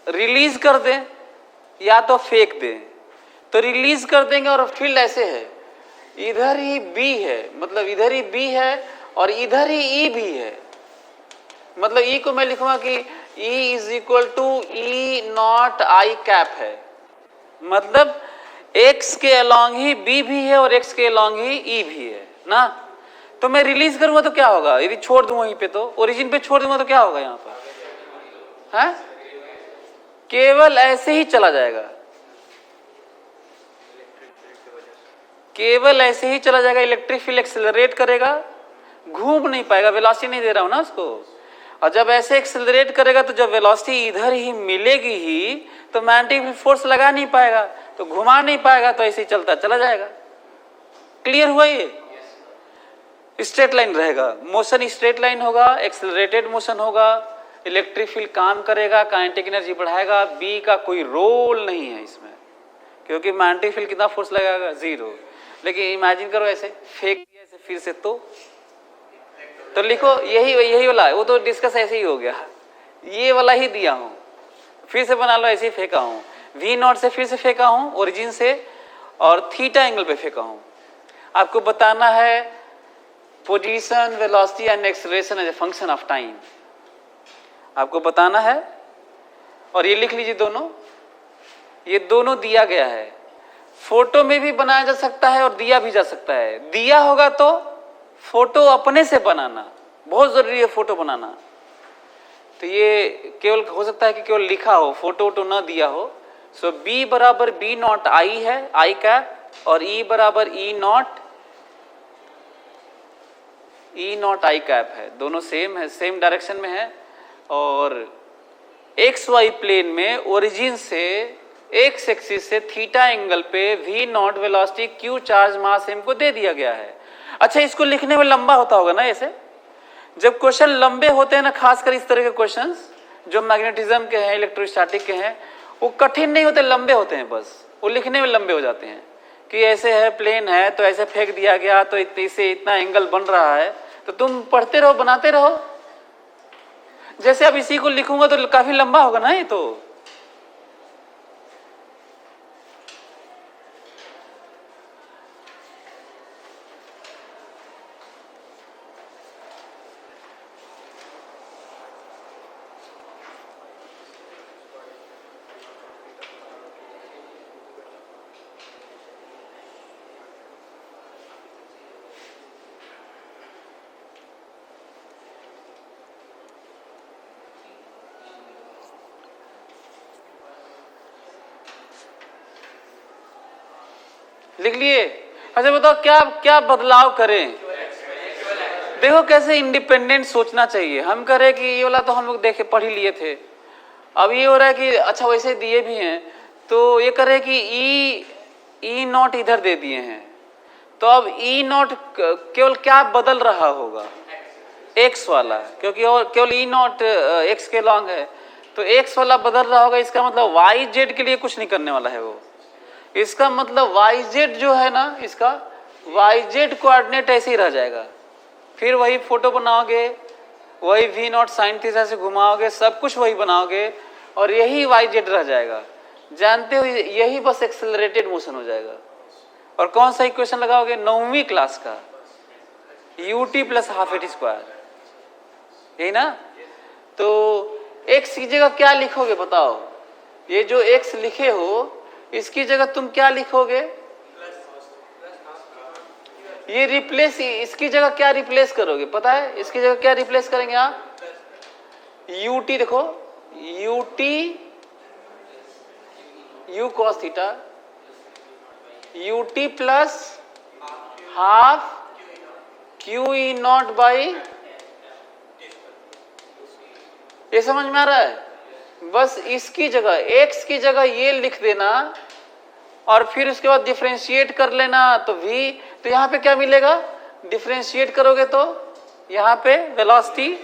रिलीज कर दें या तो फेंक दें। तो रिलीज कर देंगे और फील्ड ऐसे है, इधर ही बी है, मतलब इधर ही बी है और इधर ही ई भी है। मतलब ई को मैं लिखूंगा कि E is equal to E naught I cap है, मतलब x के अलॉन्ग ही B भी है और x के अलॉन्ग ही E भी है ना। तो मैं रिलीज करूंगा तो क्या होगा? यदि छोड़ दूं वहीं पे, तो ओरिजिन पे छोड़ दूंगा तो क्या होगा यहाँ पर? है केवल ऐसे ही चला जाएगा, केवल ऐसे ही चला जाएगा। इलेक्ट्रिक फील्ड एक्सेलरेट करेगा, घूम नहीं पाएगा, वेलोसिटी नहीं दे रहा हूं ना उसको। और जब ऐसे एक्सेलरेट करेगा तो जब वेलोसिटी इधर ही मिलेगी ही तो मैग्नेटिक फोर्स लगा नहीं पाएगा, तो घुमा नहीं पाएगा, तो ऐसे ही चलता चला जाएगा। क्लियर हुआ? ये स्ट्रेट लाइन रहेगा, मोशन स्ट्रेट लाइन होगा, एक्सेलरेटेड मोशन होगा, इलेक्ट्रिक फील्ड काम करेगा, काइनेटिक एनर्जी बढ़ाएगा। बी का कोई रोल नहीं है इसमें, क्योंकि मैग्नेटिक फील्ड कितना फोर्स लगाएगा? 0। लेकिन इमेजिन करो ऐसे फेंक दिया ऐसे फिर से, तो तो लिखो यही वाला, वो तो डिस्कस ऐसे ही हो गया, ये वाला ही दिया हूं, फिर से बना लो, ऐसे ही फेंका हूं, वी नॉट से फिर से फेंका हूं ओरिजिन से, और थीटा एंगल पे फेंका हूं। आपको बताना है position, velocity and acceleration as a function of time, आपको बताना है। और ये लिख लीजिए दोनों, ये दोनों दिया गया है, फोटो में भी बनाया जा सकता है और दिया भी जा सकता है। दिया होगा तो फोटो अपने से बनाना, बहुत जरूरी है फोटो बनाना। तो ये केवल हो सकता है कि केवल लिखा हो, फोटो वोटो ना दिया हो। सो B बराबर B नॉट आई है, आई कैप, और E बराबर E नॉट आई कैप है, दोनों सेम है, सेम डायरेक्शन में है। और एक्स वाई प्लेन में ओरिजिन से एक्स एक्सिस से थीटा एंगल पे V not velocity Q charge mass M को दे दिया गया है। अच्छा, इसको लिखने में लंबा होता होगा ना ऐसे, जब क्वेश्चन लंबे होते हैं ना, खासकर इस तरह के क्वेश्चंस जो मैग्नेटिज्म के हैं, इलेक्ट्रोस्टैटिक के हैं, वो कठिन नहीं होते, लंबे होते हैं, बस वो लिखने में लंबे हो जाते हैं कि ऐसे है, प्लेन है तो ऐसे फेंक दिया गया तो इससे इतना एंगल बन रहा है। तो तुम पढ़ते रहो, बनाते रहो। जैसे अब इसी को लिखूंगा तो काफी लंबा होगा ना ये तो। लिख लिए? अच्छा बताओ क्या क्या बदलाव करें। देखो कैसे इंडिपेंडेंट सोचना चाहिए। हम कह रहे कि ये वाला तो हम लोग देखे पढ़ ही लिए थे, अब ये हो रहा है कि अच्छा वैसे दिए भी हैं, तो ये कह रहे कि ई नॉट इधर दे दिए हैं, तो अब ई नॉट केवल क्या बदल रहा होगा, एक्स वाला, क्योंकि और केवल ई नॉट एक्स के लॉन्ग है, तो एक्स वाला बदल रहा होगा। इसका मतलब वाई जेड के लिए कुछ नहीं करने वाला है वो। इसका मतलब वाई जेड जो है ना, इसका वाई जेड कोऑर्डिनेट ऐसे ही रह जाएगा। फिर वही फोटो बनाओगे, वही वी नॉट साइन थीटा से घुमाओगे, सब कुछ वही बनाओगे, और यही वाई जेड रह जाएगा। जानते हो, यही बस एक्सेलरेटेड मोशन हो जाएगा। और कौन सा इक्वेशन लगाओगे? 9वीं क्लास का ut plus half eighty square, यही ना। तो x की जगह क्या लिखोगे बताओ? ये जो x लिखे हो इसकी जगह तुम क्या लिखोगे? ये रिप्लेस, इसकी जगह क्या रिप्लेस करोगे पता है? इसकी जगह क्या रिप्लेस करेंगे आप? ut, देखो ut u cos theta, ut plus half Q E not by, ये समझ में आ रहा है? बस इसकी जगह x की जगह ये लिख देना, और फिर उसके बाद डिफरेंशिएट कर लेना, तो v, तो यहाँ पे क्या मिलेगा? डिफरेंशिएट करोगे तो यहाँ पे वेलोसिटी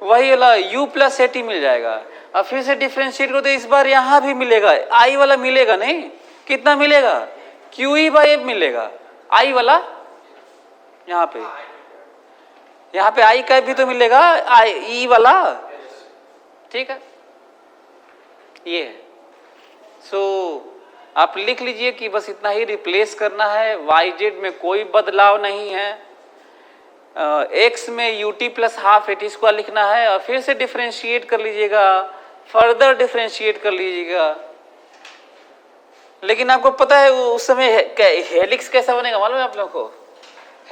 वही वाला u प्लस एटी मिल जाएगा। अब फिर से डिफरेंशिएट करो तो इस बार यहाँ भी मिलेगा, i वाला मिलेगा नहीं, कितना मिलेगा? क्यू ई बाई एफ मिलेगा, i वाला यहाँ पे i का भी तो मिलेगा, i वाला, ठीक है। ये सो आप लिख लीजिए कि बस इतना ही रिप्लेस करना है, वाई जेड में कोई बदलाव नहीं है, एक्स में UT plus half eighty square लिखना है, और फिर से डिफरेंशिएट कर लीजिएगा, फर्दर डिफरेंशिएट कर लीजिएगा। लेकिन आपको पता है उस समय हेलिक्स कैसा बनेगा मालूम है आप लोगों को?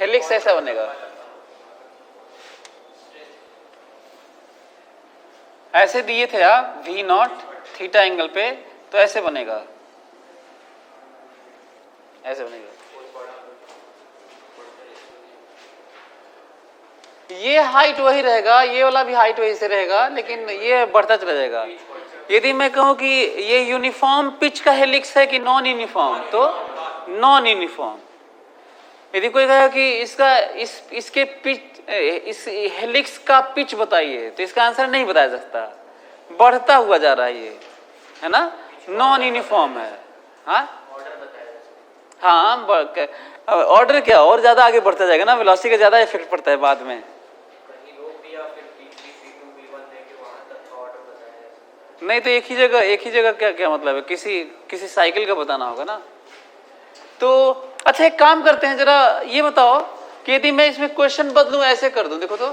हेलिक्स ऐसा बनेगा, ऐसे दिए थे आप वी नॉट थीटा एंगल पे, तो ऐसे बनेगा, ऐसे बनेगा। ये हाइट वही रहेगा, ये वाला भी हाइट वही से रहेगा, लेकिन ये बढ़ता चला जाएगा। यदि मैं कहूं कि ये यूनिफॉर्म पिच का हेलिक्स है कि नॉन यूनिफॉर्म, तो नॉन यूनिफॉर्म। यदि कोई कहे कि इसके पिच, इस हेलिक्स का पिच बताइए, तो इसका आंसर नहीं बताया जा सकता, बढ़ता हुआ जा रहा है ये, है ना, नॉन यूनिफॉर्म है। हाँ, ऑर्डर क्या और ज्यादा आगे बढ़ता जाएगा ना, वेलोसिटी का ज्यादा इफेक्ट पड़ता है बाद में, नहीं तो एक ही जगह क्या क्या मतलब है, किसी साइकिल का बताना होगा ना। तो अच्छा एक काम करते हैं, जरा ये बताओ कि यदि मैं इसमें क्वेश्चन बदलूं, ऐसे कर दूं, देखो तो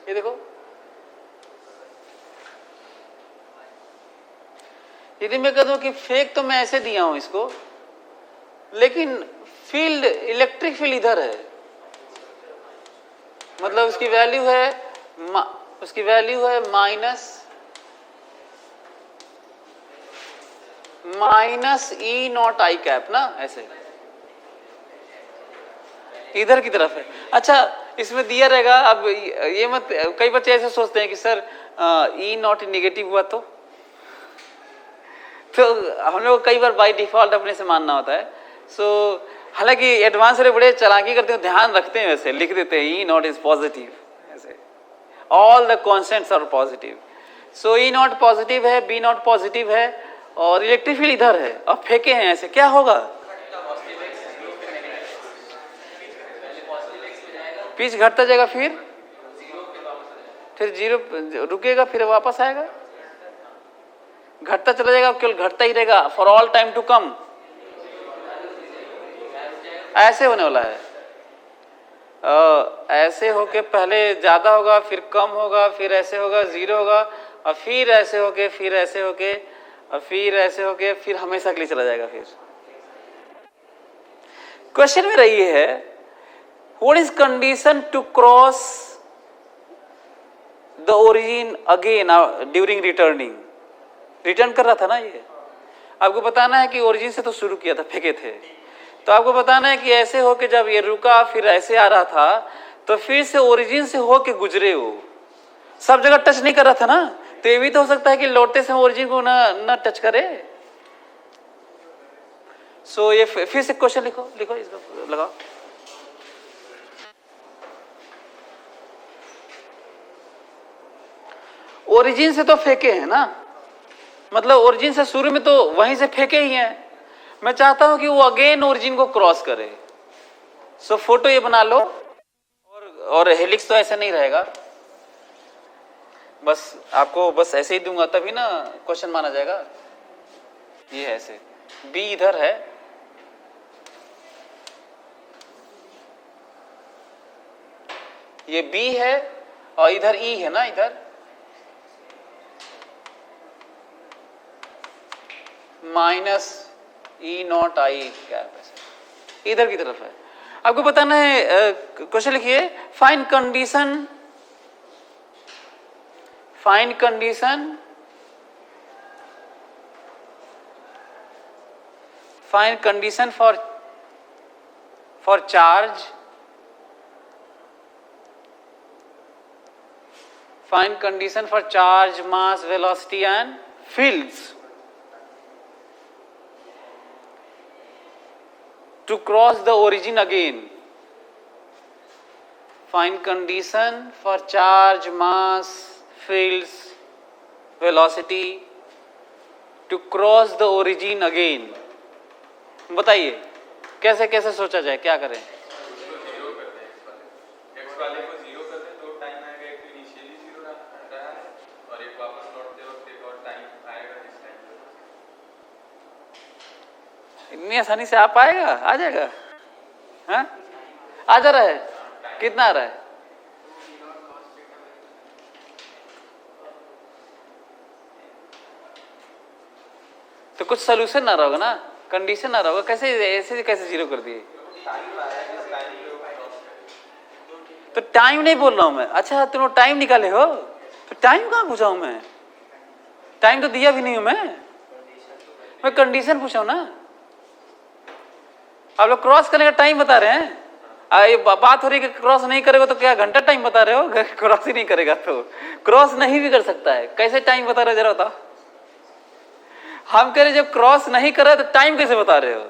ये देखो, यदि मैं कह दूं कि फेक तो मैं ऐसे दिया हूं इसको, लेकिन फील्ड, इलेक्ट्रिक फील्ड इधर है, मतलब उसकी वैल्यू है minus E not I cap ना, ऐसे इधर की तरफ है। अच्छा इसमें दिया रहेगा, अब ये मत, कई बच्चे ऐसे सोचते हैं कि सर ई नॉट निगेटिव हुआ तो हम लोग कई बार बाय डिफॉल्ट अपने से मानना होता है। सो हालांकि एडवांस वाले बड़े चालाकी करते हैं, ध्यान रखते हैं, वैसे लिख देते हैं ई नॉट इज पॉजिटिव, ऐसे all the constants are positive. So E naught positive है, बी नॉट पॉजिटिव है, और इलेक्ट्रिक फील्ड इधर है, और फेंके हैं ऐसे, क्या होगा? पिच घटता जाएगा, फिर जीरो रुकेगा, फिर वापस आएगा, घटता चला जाएगा, केवल घटता ही रहेगा for all time to come. ऐसे होने वाला है, ऐसे होके पहले ज्यादा होगा, फिर कम होगा, फिर ऐसे होगा, जीरो होगा, और फिर ऐसे होके, फिर ऐसे होके, और फिर ऐसे होके, फिर हमेशा के लिए चला जाएगा। फिर क्वेश्चन में रही है, what is condition to cross the origin again during returning? Return कर रहा था ना ये, आपको बताना है कि ओरिजिन से तो शुरू किया था, फेंके थे, तो आपको बताना है कि ऐसे हो के जब ये रुका, फिर ऐसे आ रहा था, तो फिर से ओरिजिन से हो के गुजरे, वो सब जगह टच नहीं कर रहा था ना, तो ये भी तो हो सकता है कि लौटते से ओरिजिन को ना टच करे। सो ये फिर से क्वेश्चन लिखो इसको लगाओ। ओरिजिन से तो फेंके हैं ना, मतलब ओरिजिन से शुरू में तो वहीं से फेंके ही हैं, मैं चाहता हूं कि वो अगेन ओरिजिन को क्रॉस करे। सो फोटो ये बना लो, और हेलिक्स तो ऐसे नहीं रहेगा, बस आपको बस ऐसे ही दूंगा तभी ना क्वेश्चन माना जाएगा। ये ऐसे बी इधर है, ये बी है, और इधर ई है ना, इधर minus E not I cap, इधर की तरफ है। आपको बताना है, क्वेश्चन लिखिए, find condition for charge, find condition for charge, mass, velocity and fields to cross the origin again. Find condition for charge, mass, fields, velocity to cross the origin again. बताइए कैसे कैसे सोचा जाए, क्या करें? इतनी आसानी से आ पाएगा? आ जाएगा, हाँ आ जा रहा है, कितना आ रहा है? तो कुछ सोल्यूशन ना रहा होगा ना, कंडीशन ना रहा होगा, कैसे ऐसे कैसे जीरो कर दिए? तो टाइम नहीं बोल रहा हूं मैं। अच्छा तुम टाइम निकाले हो, तो टाइम कहां पूछा हूं मैं? टाइम तो दिया भी नहीं हूं मैं कंडीशन पूछा हूं ना। आप लोग क्रॉस करने का टाइम बता रहे हैं, ये बात हो रही है कि क्रॉस नहीं करेगा तो क्या घंटा टाइम बता रहे हो? क्रॉस ही नहीं करेगा तो क्रॉस नहीं भी कर सकता है, कैसे टाइम बता रहे हो जरा बताओ? हम कह रहे जब क्रॉस नहीं कर रहे तो टाइम कैसे बता रहे हो?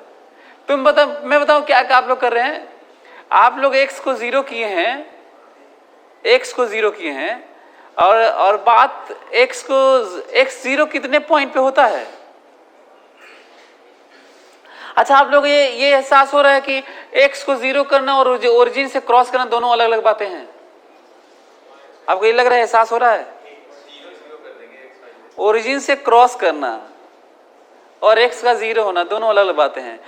तुम बताओ, मैं बताऊं क्या आप लोग कर रहे हैं? आप लोग x को जीरो किए हैं, और बात x जीरो कितने पॉइंट पे होता है? अच्छा आप लोग ये एहसास हो रहा है कि x को जीरो करना और ओरिजिन से क्रॉस करना दोनों अलग अलग बातें हैं? आपको ये लग रहा है, एहसास हो रहा है? ओरिजिन से क्रॉस करना और x का 0 होना दोनों अलग अलग बातें हैं।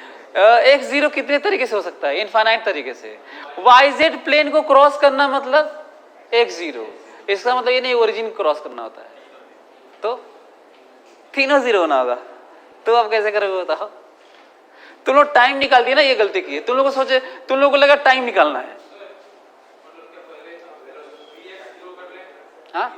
x 0 कितने तरीके से हो सकता है? इनफाइनाइट तरीके से। yz प्लेन को क्रॉस करना मतलब x 0, इसका मतलब ये नहीं ओरिजिन क्रॉस करना होता है, तो तीनों 0 होना होगा। तो आप कैसे करोगे बताओ? तुम लोग टाइम निकाल दिए ना, ये गलती की है। तुम लोगों को सोचे, तुम लोगों को लगा टाइम निकालना है। हाँ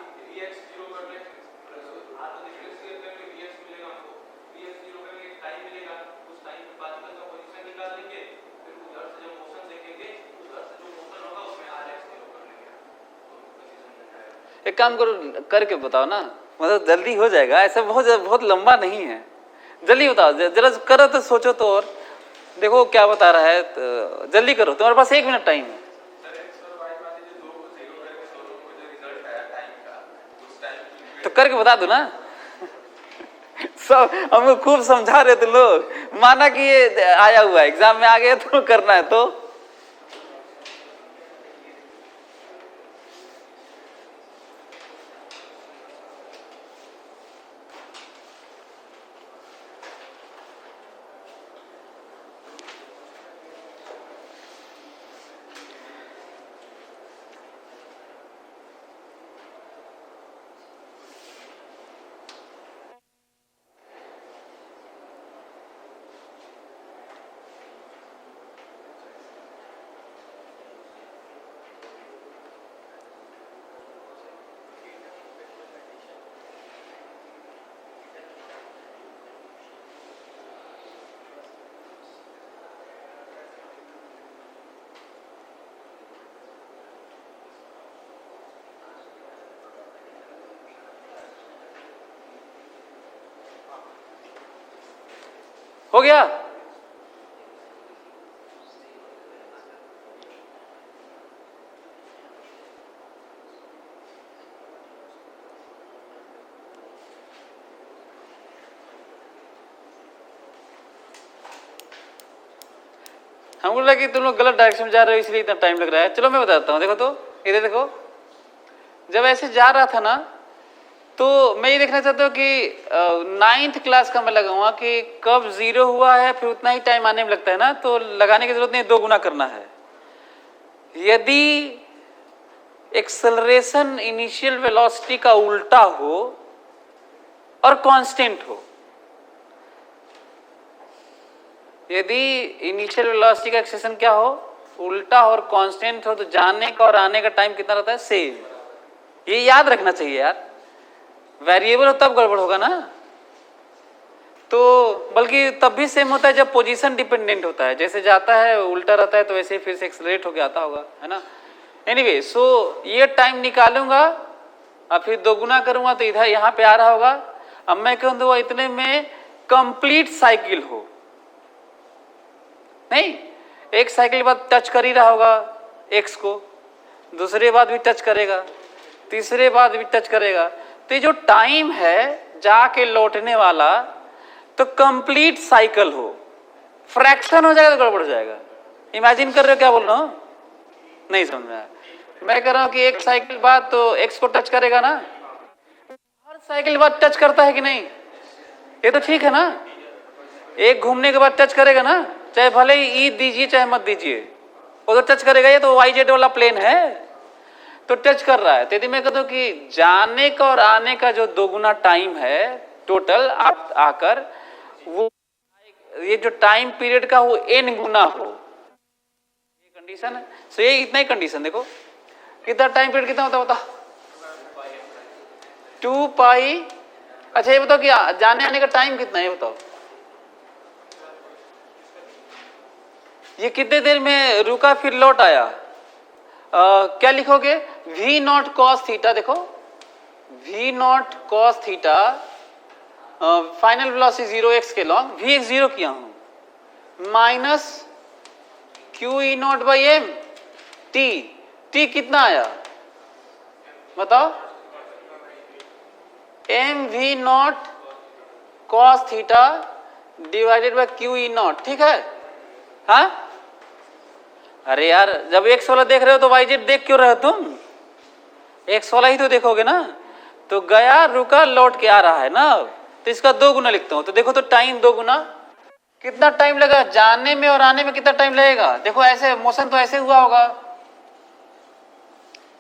एक काम करो, करके बताओ ना, मतलब जल्दी हो जाएगा। ऐसा बहुत लंबा नहीं है, जल्दी बताओ जरा, करो तो, सोचो तो, और देखो क्या बता रहा है। तो जल्दी करो, तुम्हारे पास 1 मिनट टाइम है। तो करके बता दो ना। सब हमको खूब समझा रहे थे लोग, माना कि ये आया हुआ है, एग्जाम में आ गया तो करना है। तो हो गया। हमको लगा कि तुम लोग गलत डायरेक्शन में जा रहे हो इसलिए इतना टाइम लग रहा है। चलो मैं बताता हूँ, देखो तो, इधर देखो। जब ऐसे जा रहा था ना, तो मैं ये देखना चाहता हूँ कि 9th क्लास का मैं लगाऊंगा कि कब 0 हुआ है, फिर उतना ही टाइम आने में लगता है ना, तो लगाने की जरूरत नहीं, 2 गुना करना है। यदि एक्सेलरेशन इनिशियल वेलोसिटी का उल्टा हो और कांस्टेंट हो, यदि इनिशियल वेलोसिटी का एक्सेलरेशन क्या हो, उल्टा और कांस्टेंट हो, तो जाने का और आने का टाइम कितना रहता है? सेम। ये याद रखना चाहिए यार, वेरिएबल हो तब गड़बड़ होगा ना। तो बल्कि तब भी सेम होता है जब पोजीशन डिपेंडेंट होता है, जैसे जाता है उल्टा रहता है तो वैसे फिर से एक्सेलरेट होके आता होगा, है ना। एनीवे, सो ये टाइम निकालूंगा और फिर 2 गुना करूंगा तो इधर यहाँ पे आ रहा होगा। अब मैं कहूँ तो इतने में कंप्लीट साइकिल हो, नहीं, एक साइकिल बाद टच कर ही रहा होगा एक्स को, दूसरे बाद भी टच करेगा, तीसरे बाद भी टच करेगा। तो ये जो टाइम है जाके लौटने वाला, तो कंप्लीट साइकिल हो, फ्रैक्शन हो जाएगा तो गड़बड़ हो जाएगा। इमेजिन कर रहे हो क्या बोल रहा हूं? नहीं समझ में आया। मैं कह रहा हूं कि एक साइकिल बाद तो एक्स को टच करेगा ना, हर साइकिल बाद टच करता है कि नहीं? ये तो ठीक है ना, एक घूमने के बाद टच करेगा ना, चाहे भले ही ई दीजिए चाहे मत दीजिए, वो तो टच करेगा। ये तो YZ वाला प्लेन है, तो टच कर रहा है। तो यदि मैं कहता हूं कि जाने का और आने का जो 2 गुना टाइम है टोटल आकर, वो ये जो टाइम पीरियड का वो n गुना हो, ये कंडीशन है। सो ये इतना ही कंडीशन, देखो कितना टाइम पीरियड कितना होता है, बता 2 पाई। अच्छा ये बताओ कि जाने आने का टाइम कितना है, ये बताओ। ये कितने देर में रुका फिर लौट आया? क्या लिखोगे? V0 cos थीटा, देखो V0 cos theta, final velocity 0x के लॉन्ग, Vx 0 किया हूं, minus QE0 by m t कितना आया बताओ? mV0 cos theta divided by QE0, ठीक है। हाँ अरे यार, जब x वाला देख रहे हो तो YZ देख क्यों रहे हो तुम? x वाला ही तो देखोगे ना। तो गया, रुका, लौट के आ रहा है ना, तो इसका 2 गुना लिखता हूं। तो देखो तो टाइम 2 गुना, कितना टाइम लगा जाने में और आने में, कितना टाइम लगेगा? देखो ऐसे मोशन तो ऐसे हुआ होगा,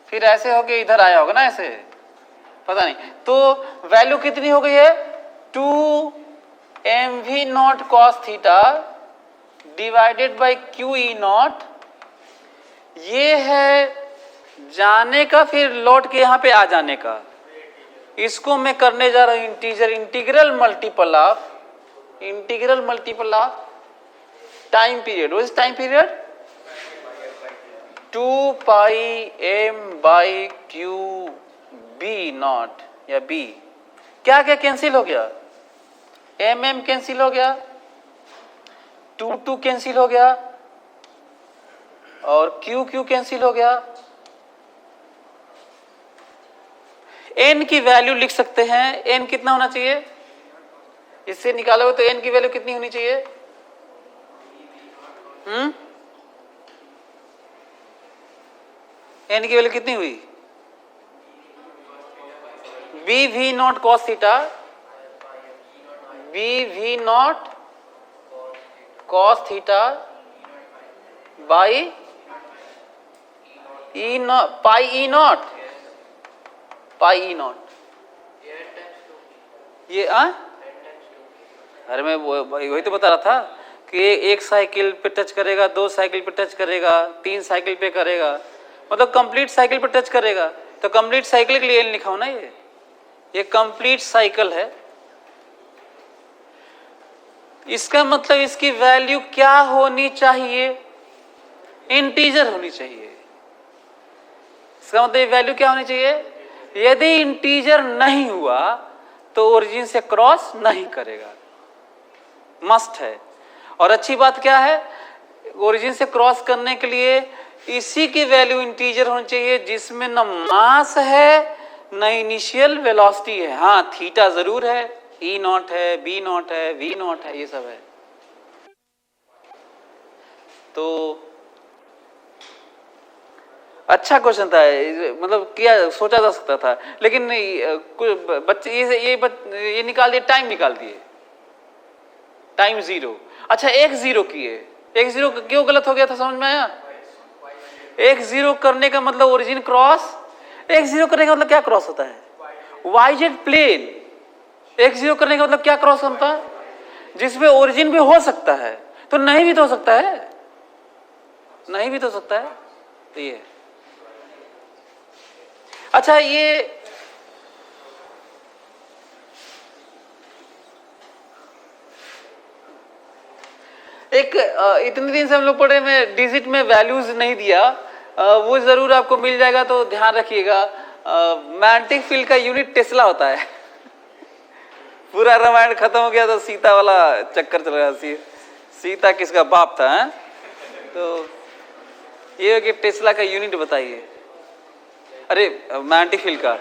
फिर ऐसे होके इधर आया होगा ना, ऐसे पता नहीं। तो वैल्यू कितनी हो गई है? 2mv0 cos theta divided by QE0। ये है जाने का, फिर लौट के यहां पे आ जाने का। इसको मैं करने जा रहा हूं integer, integral multiple of time period. What is time period? 2 pi m by Q B naught या b। क्या क्या कैंसिल हो गया? m कैंसिल हो गया, 2 कैंसिल हो गया, और q कैंसिल हो गया। n की वैल्यू लिख सकते हैं, n कितना होना चाहिए? इससे निकालोगे तो n की वैल्यू कितनी होनी चाहिए? n की वैल्यू कितनी हुई? BV0 cos theta, BV0 cos theta by pi E not. ये अरे मैं वही तो बता रहा था कि एक साइकिल पे टच करेगा, 2 साइकिल पे टच करेगा, 3 साइकिल पे करेगा, मतलब कंप्लीट साइकिल पे टच करेगा। तो कंप्लीट साइकिल के लिए n लिखा हूं ना, ये कंप्लीट साइकिल है। इसका मतलब इसकी वैल्यू क्या होनी चाहिए? इंटीजर होनी चाहिए। इसका मतलब वैल्यू क्या होनी चाहिए? यदि इंटीजर नहीं हुआ तो ओरिजिन से क्रॉस नहीं करेगा, मस्ट है। और अच्छी बात क्या है, ओरिजिन से क्रॉस करने के लिए इसी की वैल्यू इंटीजर होनी चाहिए जिसमें न मास है न इनिशियल वेलोसिटी है। हाँ, थीटा जरूर है, E0 है, B0 है, V0 है, ये सब है। तो अच्छा क्वेश्चन था, मतलब किया सोचा जा सकता था, लेकिन बच्चे ये निकाल दिए, टाइम निकाल दिए, टाइम 0। अच्छा 1 0 किए, 1 0 क्यों गलत हो गया था, समझ में आया? 1 0 करने का मतलब ओरिजिन क्रॉस, 1 0 करने का मतलब क्या क्रॉस होता है? YZ plane. 1 0 करने का मतलब क्या क्रॉस होता है? जिसमें ओरिजिन भी हो सकता है, तो नहीं भी तो हो सकता है, नहीं भी तो हो सकता है। तो ये अच्छा, ये एक इतने दिन से हम लोग पढ़े में डिजिट में वैल्यूज नहीं दिया, वो जरूर आपको मिल जाएगा, तो ध्यान रखिएगा। मैग्नेटिक फील्ड का यूनिट टेस्ला होता है। पूरा रामायण खत्म हो गया तो सीता वाला चक्कर चल रहा, सीता किसका बाप था है? तो ये कि टेस्ला का यूनिट बताइए। अरे मैग्नेटिक फील्ड का,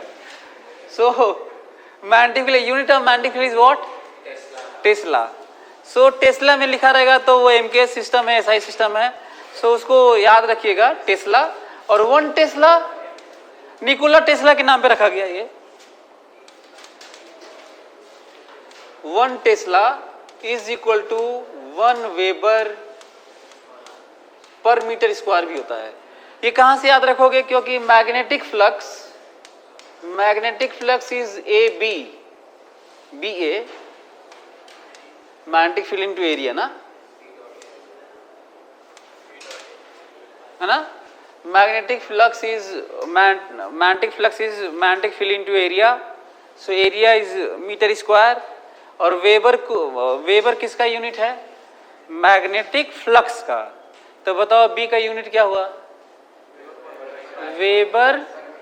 so magnetic field unit of magnetic field is what? Tesla. So Tesla में लिखा रहेगा तो वो MKS सिस्टम है, SI सिस्टम है, सो उसको याद रखिएगा, टेस्ला। और 1 टेस्ला निकोला टेस्ला के नाम पे रखा गया। ये 1 tesla is equal to 1 weber per metre square भी होता है। ये कहां से याद रखोगे? क्योंकि magnetic flux is AB, BA, magnetic field into area ना, है ना? Magnetic flux is magnetic field into area, so area is metre square. और वेबर किसका यूनिट है? मैग्नेटिक फ्लक्स का। तो बताओ B का यूनिट क्या हुआ? Weber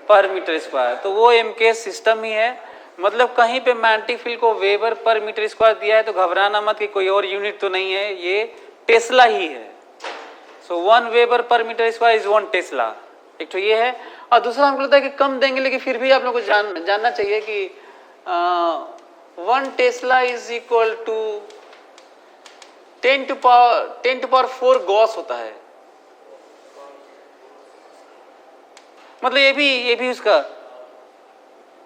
per metre square. तो वो MKS सिस्टम ही है, मतलब कहीं पे मैग्नेटिक फील्ड को वेबर पर मीटर स्क्वायर दिया है तो घबराना मत कि कोई और यूनिट तो नहीं है, ये टेस्ला ही है। So 1 weber per metre square is 1 tesla. एक तो ये है, और दूसरा हमको लगता है कि कम देंगे, लेकिन फिर भी आप लोग को जानना चाहिए कि 1 tesla is equal to 10 to power 4 gauss होता है। मतलब ये भी उसका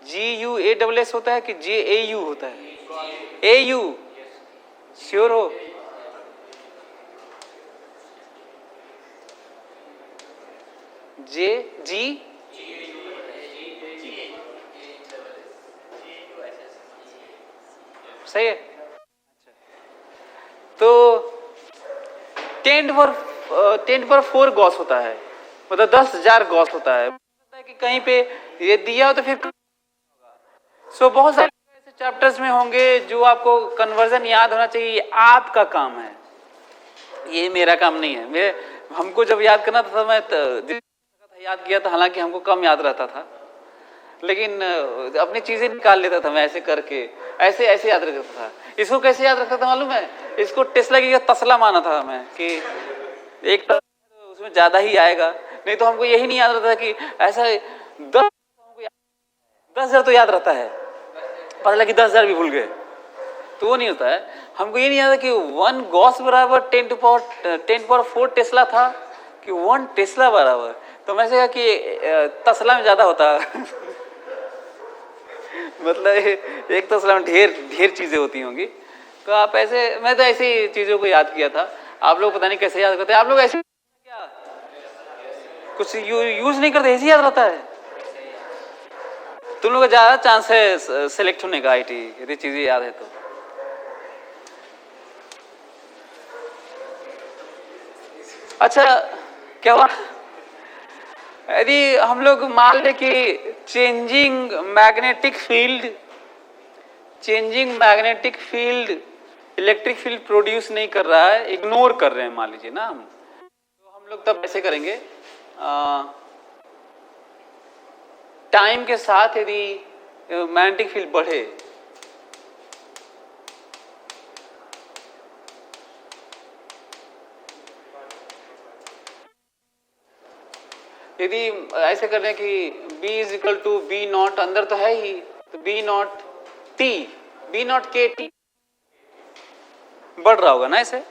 GUASS होता है कि JAU होता है? AU, श्योर हो? जी सही है। तो 10 to the 4 गॉस होता है, मतलब 10,000 गॉस होता है कि कहीं पे ये दिया हो तो फिर सो बहुत सारे ऐसे चैप्टर्स में होंगे जो आपको कन्वर्जन याद होना चाहिए। ये आपका काम है, ये मेरा काम नहीं है। मेरे हमको जब याद करना था मैं याद किया था, हालांकि हमको कम याद रहता था, लेकिन अपनी चीजें निकाल लेता था मैं ऐसे करके, ऐसे ऐसे याद रखता था। इसको कैसे याद रखता था मालूम है? इसको टेस्ला की तसला माना था मैं कि एक तो उसमें ज्यादा ही आएगा, नहीं तो हमको यही नहीं याद रहता कि ऐसा 10,000 तो याद रहता है, पता लगा कि 10,000 भी भूल गए, तो वो नहीं होता है। हमको ये नहीं आता कि 1 गॉस बराबर 10 to the 4 टेस्ला था कि 1 टेस्ला बराबर, तो मैं कहा कि तसला में ज्यादा होता मतलब एक तसला में ढेर चीजें होती होंगी। तो आप ऐसे, मैं तो ऐसी चीजों को याद किया था। आप लोग पता नहीं कैसे याद करते, आप लोग ऐसे क्या कुछ यूज नहीं करते, ऐसे याद रहता है? तुम लोग का ज्यादा चांस है सेलेक्ट होने का IT, यदि चीजें याद है तो। अच्छा क्या हुआ यदि हम लोग मान ले कि changing magnetic field electric field produce नहीं कर रहा है, इग्नोर कर रहे हैं मान लीजिए ना हम, तो हम लोग तब ऐसे करेंगे, टाइम के साथ यदि मैग्नेटिक फील्ड बढ़े, यदि ऐसे कर रहे हैं कि B = B0, अंदर तो है ही, तो B0 KT बढ़ रहा होगा ना ऐसे।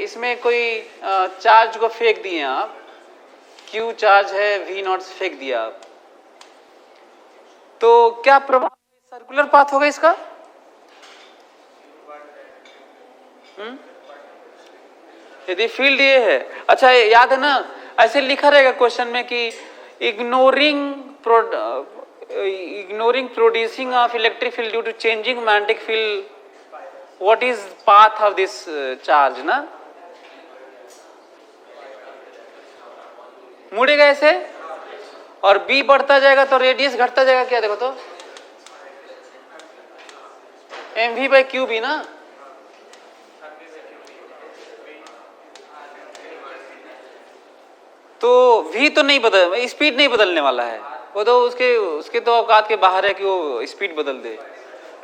इसमें कोई चार्ज को फेंक दिए आप, Q चार्ज है, V0 से फेंक दिया आप, तो क्या प्रभाव सर्कुलर पाथ होगा इसका? यदि फील्ड ये है, अच्छा याद है ना, ऐसे लिखा रहेगा क्वेश्चन में कि ignoring producing of electric field due to changing magnetic field, what is path of this charge ना, मुड़ेगा ऐसे और B बढ़ता जाएगा तो रेडियस घटता जाएगा, क्या देखो तो mv/qb ना। तो V तो नहीं बदल, स्पीड नहीं बदलने वाला है, वो तो उसके तो औकात के बाहर है कि वो स्पीड बदल दे।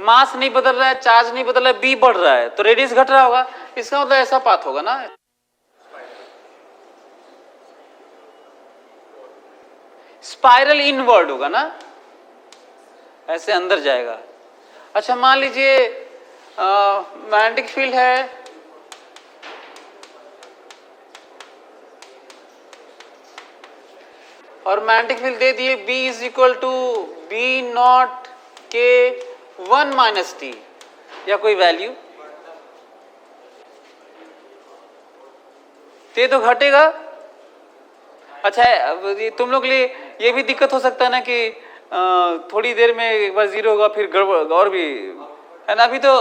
मास नहीं बदल रहा है, चार्ज नहीं बदल रहा है, B बढ़ रहा है तो रेडियस घट रहा होगा, इसका मतलब ऐसा पाथ होगा ना, स्पाइरल इनवर्ड होगा ना, ऐसे अंदर जाएगा। अच्छा मान लीजिए मैग्नेटिक फील्ड है, और मैग्नेटिक फील्ड दे दिए B = B0 K1 - T या कोई वैल्यू, तो घटेगा। अच्छा तुम लोग के लिए ये भी दिक्कत हो सकता है ना कि थोड़ी देर में एक बार 0 होगा, फिर गड़बड़ और भी है ना, अभी तो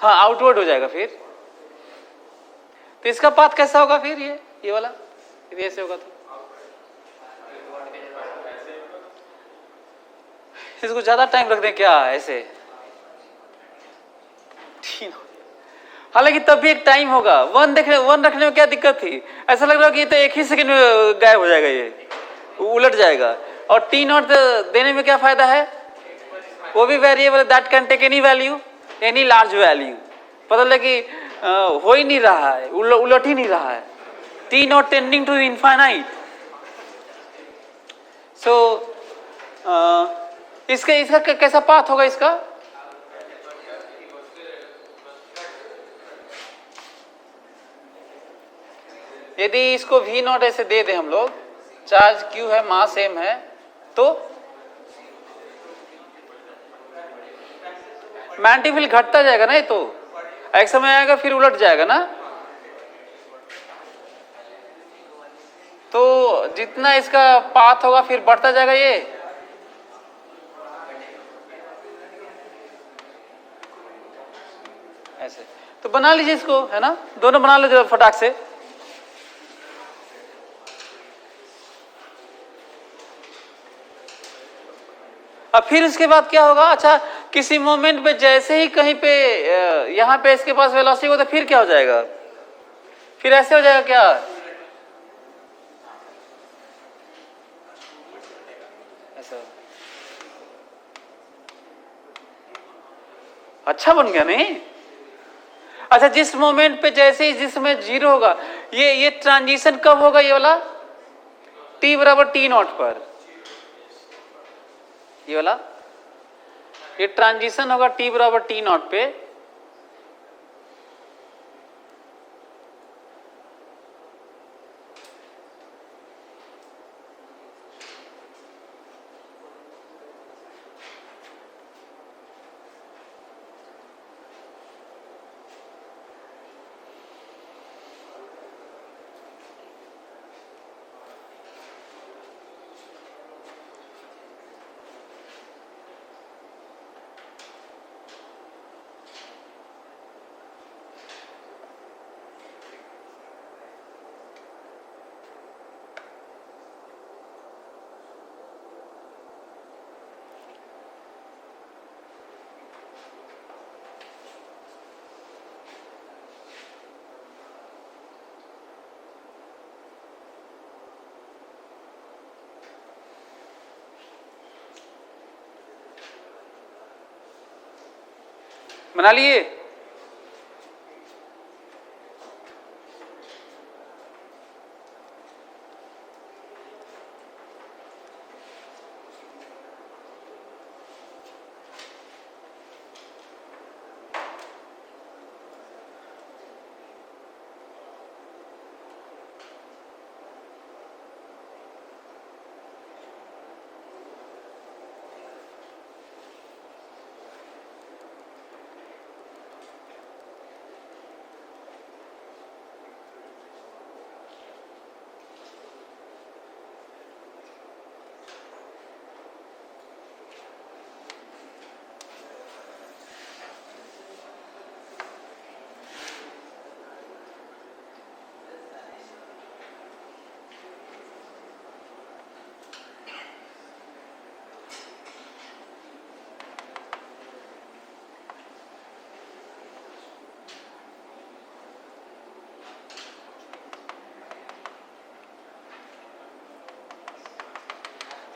हाँ आउटवर्ड हो जाएगा फिर, तो इसका पाथ कैसा होगा फिर, ये वाला यदि ऐसे होगा तो इसको ज्यादा टाइम रख दें क्या ऐसे, हालांकि तब भी एक टाइम होगा। 1 रखने में क्या दिक्कत थी, ऐसा लग रहा है कि ये तो एक ही सेकंड में गायब हो जाएगा, ये उलट जाएगा। और T0 देने में क्या फायदा है, वो भी variable that can take any value, any large value, पता लगे कि हो ही नहीं रहा है, उलट ही नहीं रहा है, T0 टेंडिंग टू इनफाइनाइट। सो इसका कैसा पाथ होगा इसका, यदि इसको V0 ऐसे दे दें हम लोग, चार्ज q है, मास m है, तो मैग्नेटिक फील्ड घटता जाएगा ना, ये तो एक समय आएगा फिर उलट जाएगा ना। तो जितना इसका पाथ होगा फिर बढ़ता जाएगा ये। ऐसे तो बना लीजिए इसको, है ना, दोनों बना लो फटाक से। अब फिर इसके बाद क्या होगा, अच्छा किसी मोमेंट पे जैसे ही कहीं पे यहां पे इसके पास वेलोसिटी हो तो फिर क्या हो जाएगा, फिर ऐसे हो जाएगा क्या, ऐसा। अच्छा बन गया नहीं। अच्छा जिस मोमेंट पे जैसे ही जिस समय जीरो होगा, ये ट्रांजिशन कब होगा, ये वाला t बराबर t नॉट पर, ये वाला ये ट्रांजिशन होगा t बराबर t नॉट पे। बना लिए।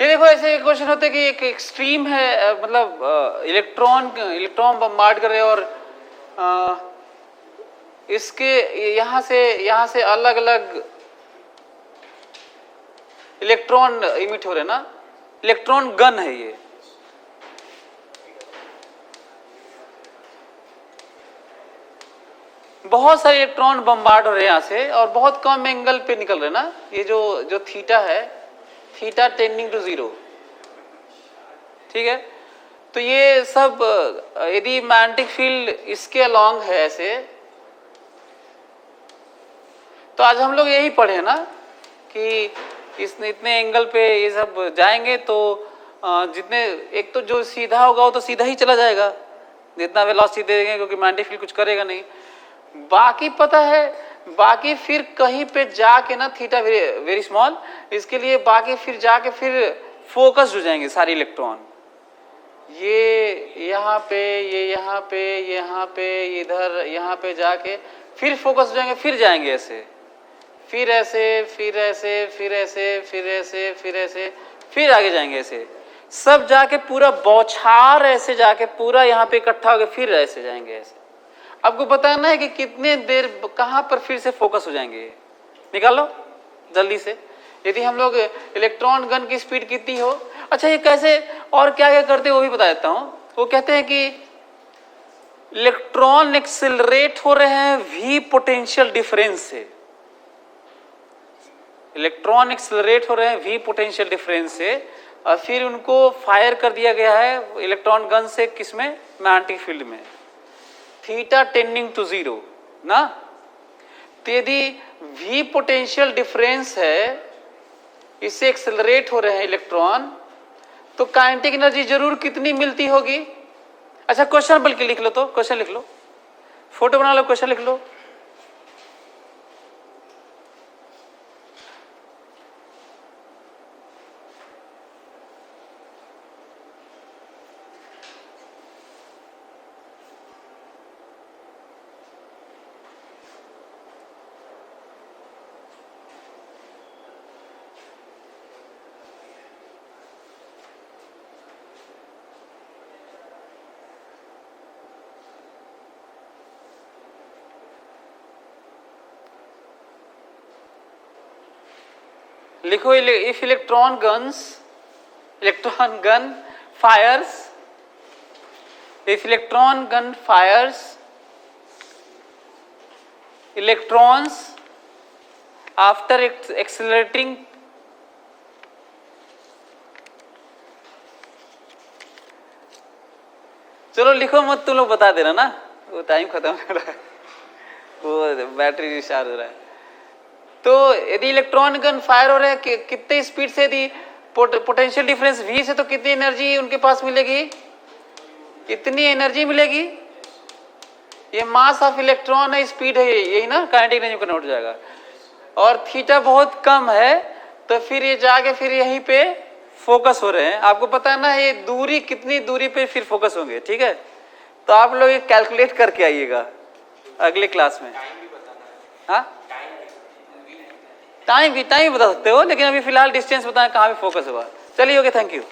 ये देखो ऐसे क्वेश्चन होते हैं कि एक एक्सट्रीम है, मतलब इलेक्ट्रॉन बम्बार्ड कर रहे हैं और इसके यहां से अलग अलग इलेक्ट्रॉन इमिट हो रहे हैं ना, इलेक्ट्रॉन गन है ये। बहुत सारे इलेक्ट्रॉन बम्बार्ड हो रहे हैं यहाँ से और बहुत कम एंगल पे निकल रहे हैं ना, ये जो थीटा है, थीटा टेंडिंग टू 0, ठीक है। तो ये सब यदि मैग्नेटिक फील्ड इसके अलोंग है ऐसे, तो आज हम लोग यही पढ़े ना कि इतने एंगल पे ये सब जाएंगे तो जितने, एक तो जो सीधा होगा वो तो सीधा ही चला जाएगा जितना वेलोसिटी देंगे, क्योंकि मैग्नेटिक फील्ड कुछ करेगा नहीं। बाकी पता है, बाकी फिर कहीं पे जाके ना थीटा वेरी स्मॉल, इसके लिए बाकी फिर जाके फिर फोकस हो जाएंगे सारे इलेक्ट्रॉन, ये यहाँ पे, ये यहाँ पे, यहाँ पे, इधर यहाँ पे जाके फिर फोकस हो जाएंगे, फिर जाएंगे ऐसे, फिर ऐसे, फिर ऐसे, फिर ऐसे, फिर ऐसे, फिर ऐसे, फिर आगे जाएंगे ऐसे, सब जाके पूरा बौछार ऐसे जाके पूरा यहाँ पे इकट्ठा होकर फिर ऐसे जाएंगे ऐसे। आपको बताना है कि कितने देर कहाँ पर फिर से फोकस हो जाएंगे, निकालो जल्दी से। यदि हम लोग इलेक्ट्रॉन गन की स्पीड कितनी हो, अच्छा ये कैसे और क्या क्या करते हैं वो भी बता देता हूँ। वो कहते हैं कि इलेक्ट्रॉन एक्सिलरेट हो रहे हैं v पोटेंशियल डिफरेंस से, इलेक्ट्रॉन एक्सेलरेट हो रहे हैं v पोटेंशियल डिफरेंस से, और फिर उनको फायर कर दिया गया है इलेक्ट्रॉन गन से, किसमें, मैग्नेटिक फील्ड में, थीटा टेंडिंग टू 0 ना। तो यदि v पोटेंशियल डिफरेंस है, इससे एक्सेलरेट हो रहे हैं इलेक्ट्रॉन, तो काइनेटिक एनर्जी जरूर कितनी मिलती होगी। अच्छा क्वेश्चन बल्कि लिख लो, तो क्वेश्चन लिख लो, फोटो बना लो, क्वेश्चन लिख लो। लिखो, if electron gun fires, if electron gun fires electrons after accelerating चलो लिखो मत, तुम लोग बता देना ना, वो टाइम खत्म हो रहा है, वो बैटरी रिचार्ज हो रहा है। तो यदि इलेक्ट्रॉन गन फायर हो रहे हैं कितने स्पीड से, यदि पोटेंशियल डिफरेंस v से, तो कितनी एनर्जी उनके पास मिलेगी, कितनी एनर्जी मिलेगी, ये मास ऑफ इलेक्ट्रॉन है, स्पीड है, यही ना काइनेटिक एनर्जी कन्वर्ट हो जाएगा। और थीटा बहुत कम है, तो फिर ये जाके फिर यहीं पे फोकस हो रहे हैं। आपको पता है ना ये दूरी, कितनी दूरी पे फिर फोकस होंगे, ठीक है। तो आप लोग ये कैलकुलेट करके आइएगा अगले क्लास में। हाँ, टाइम भी बता सकते हो, लेकिन अभी फिलहाल डिस्टेंस बताएं कहाँ पे फोकस हुआ। चलिए, ओके, थैंक यू।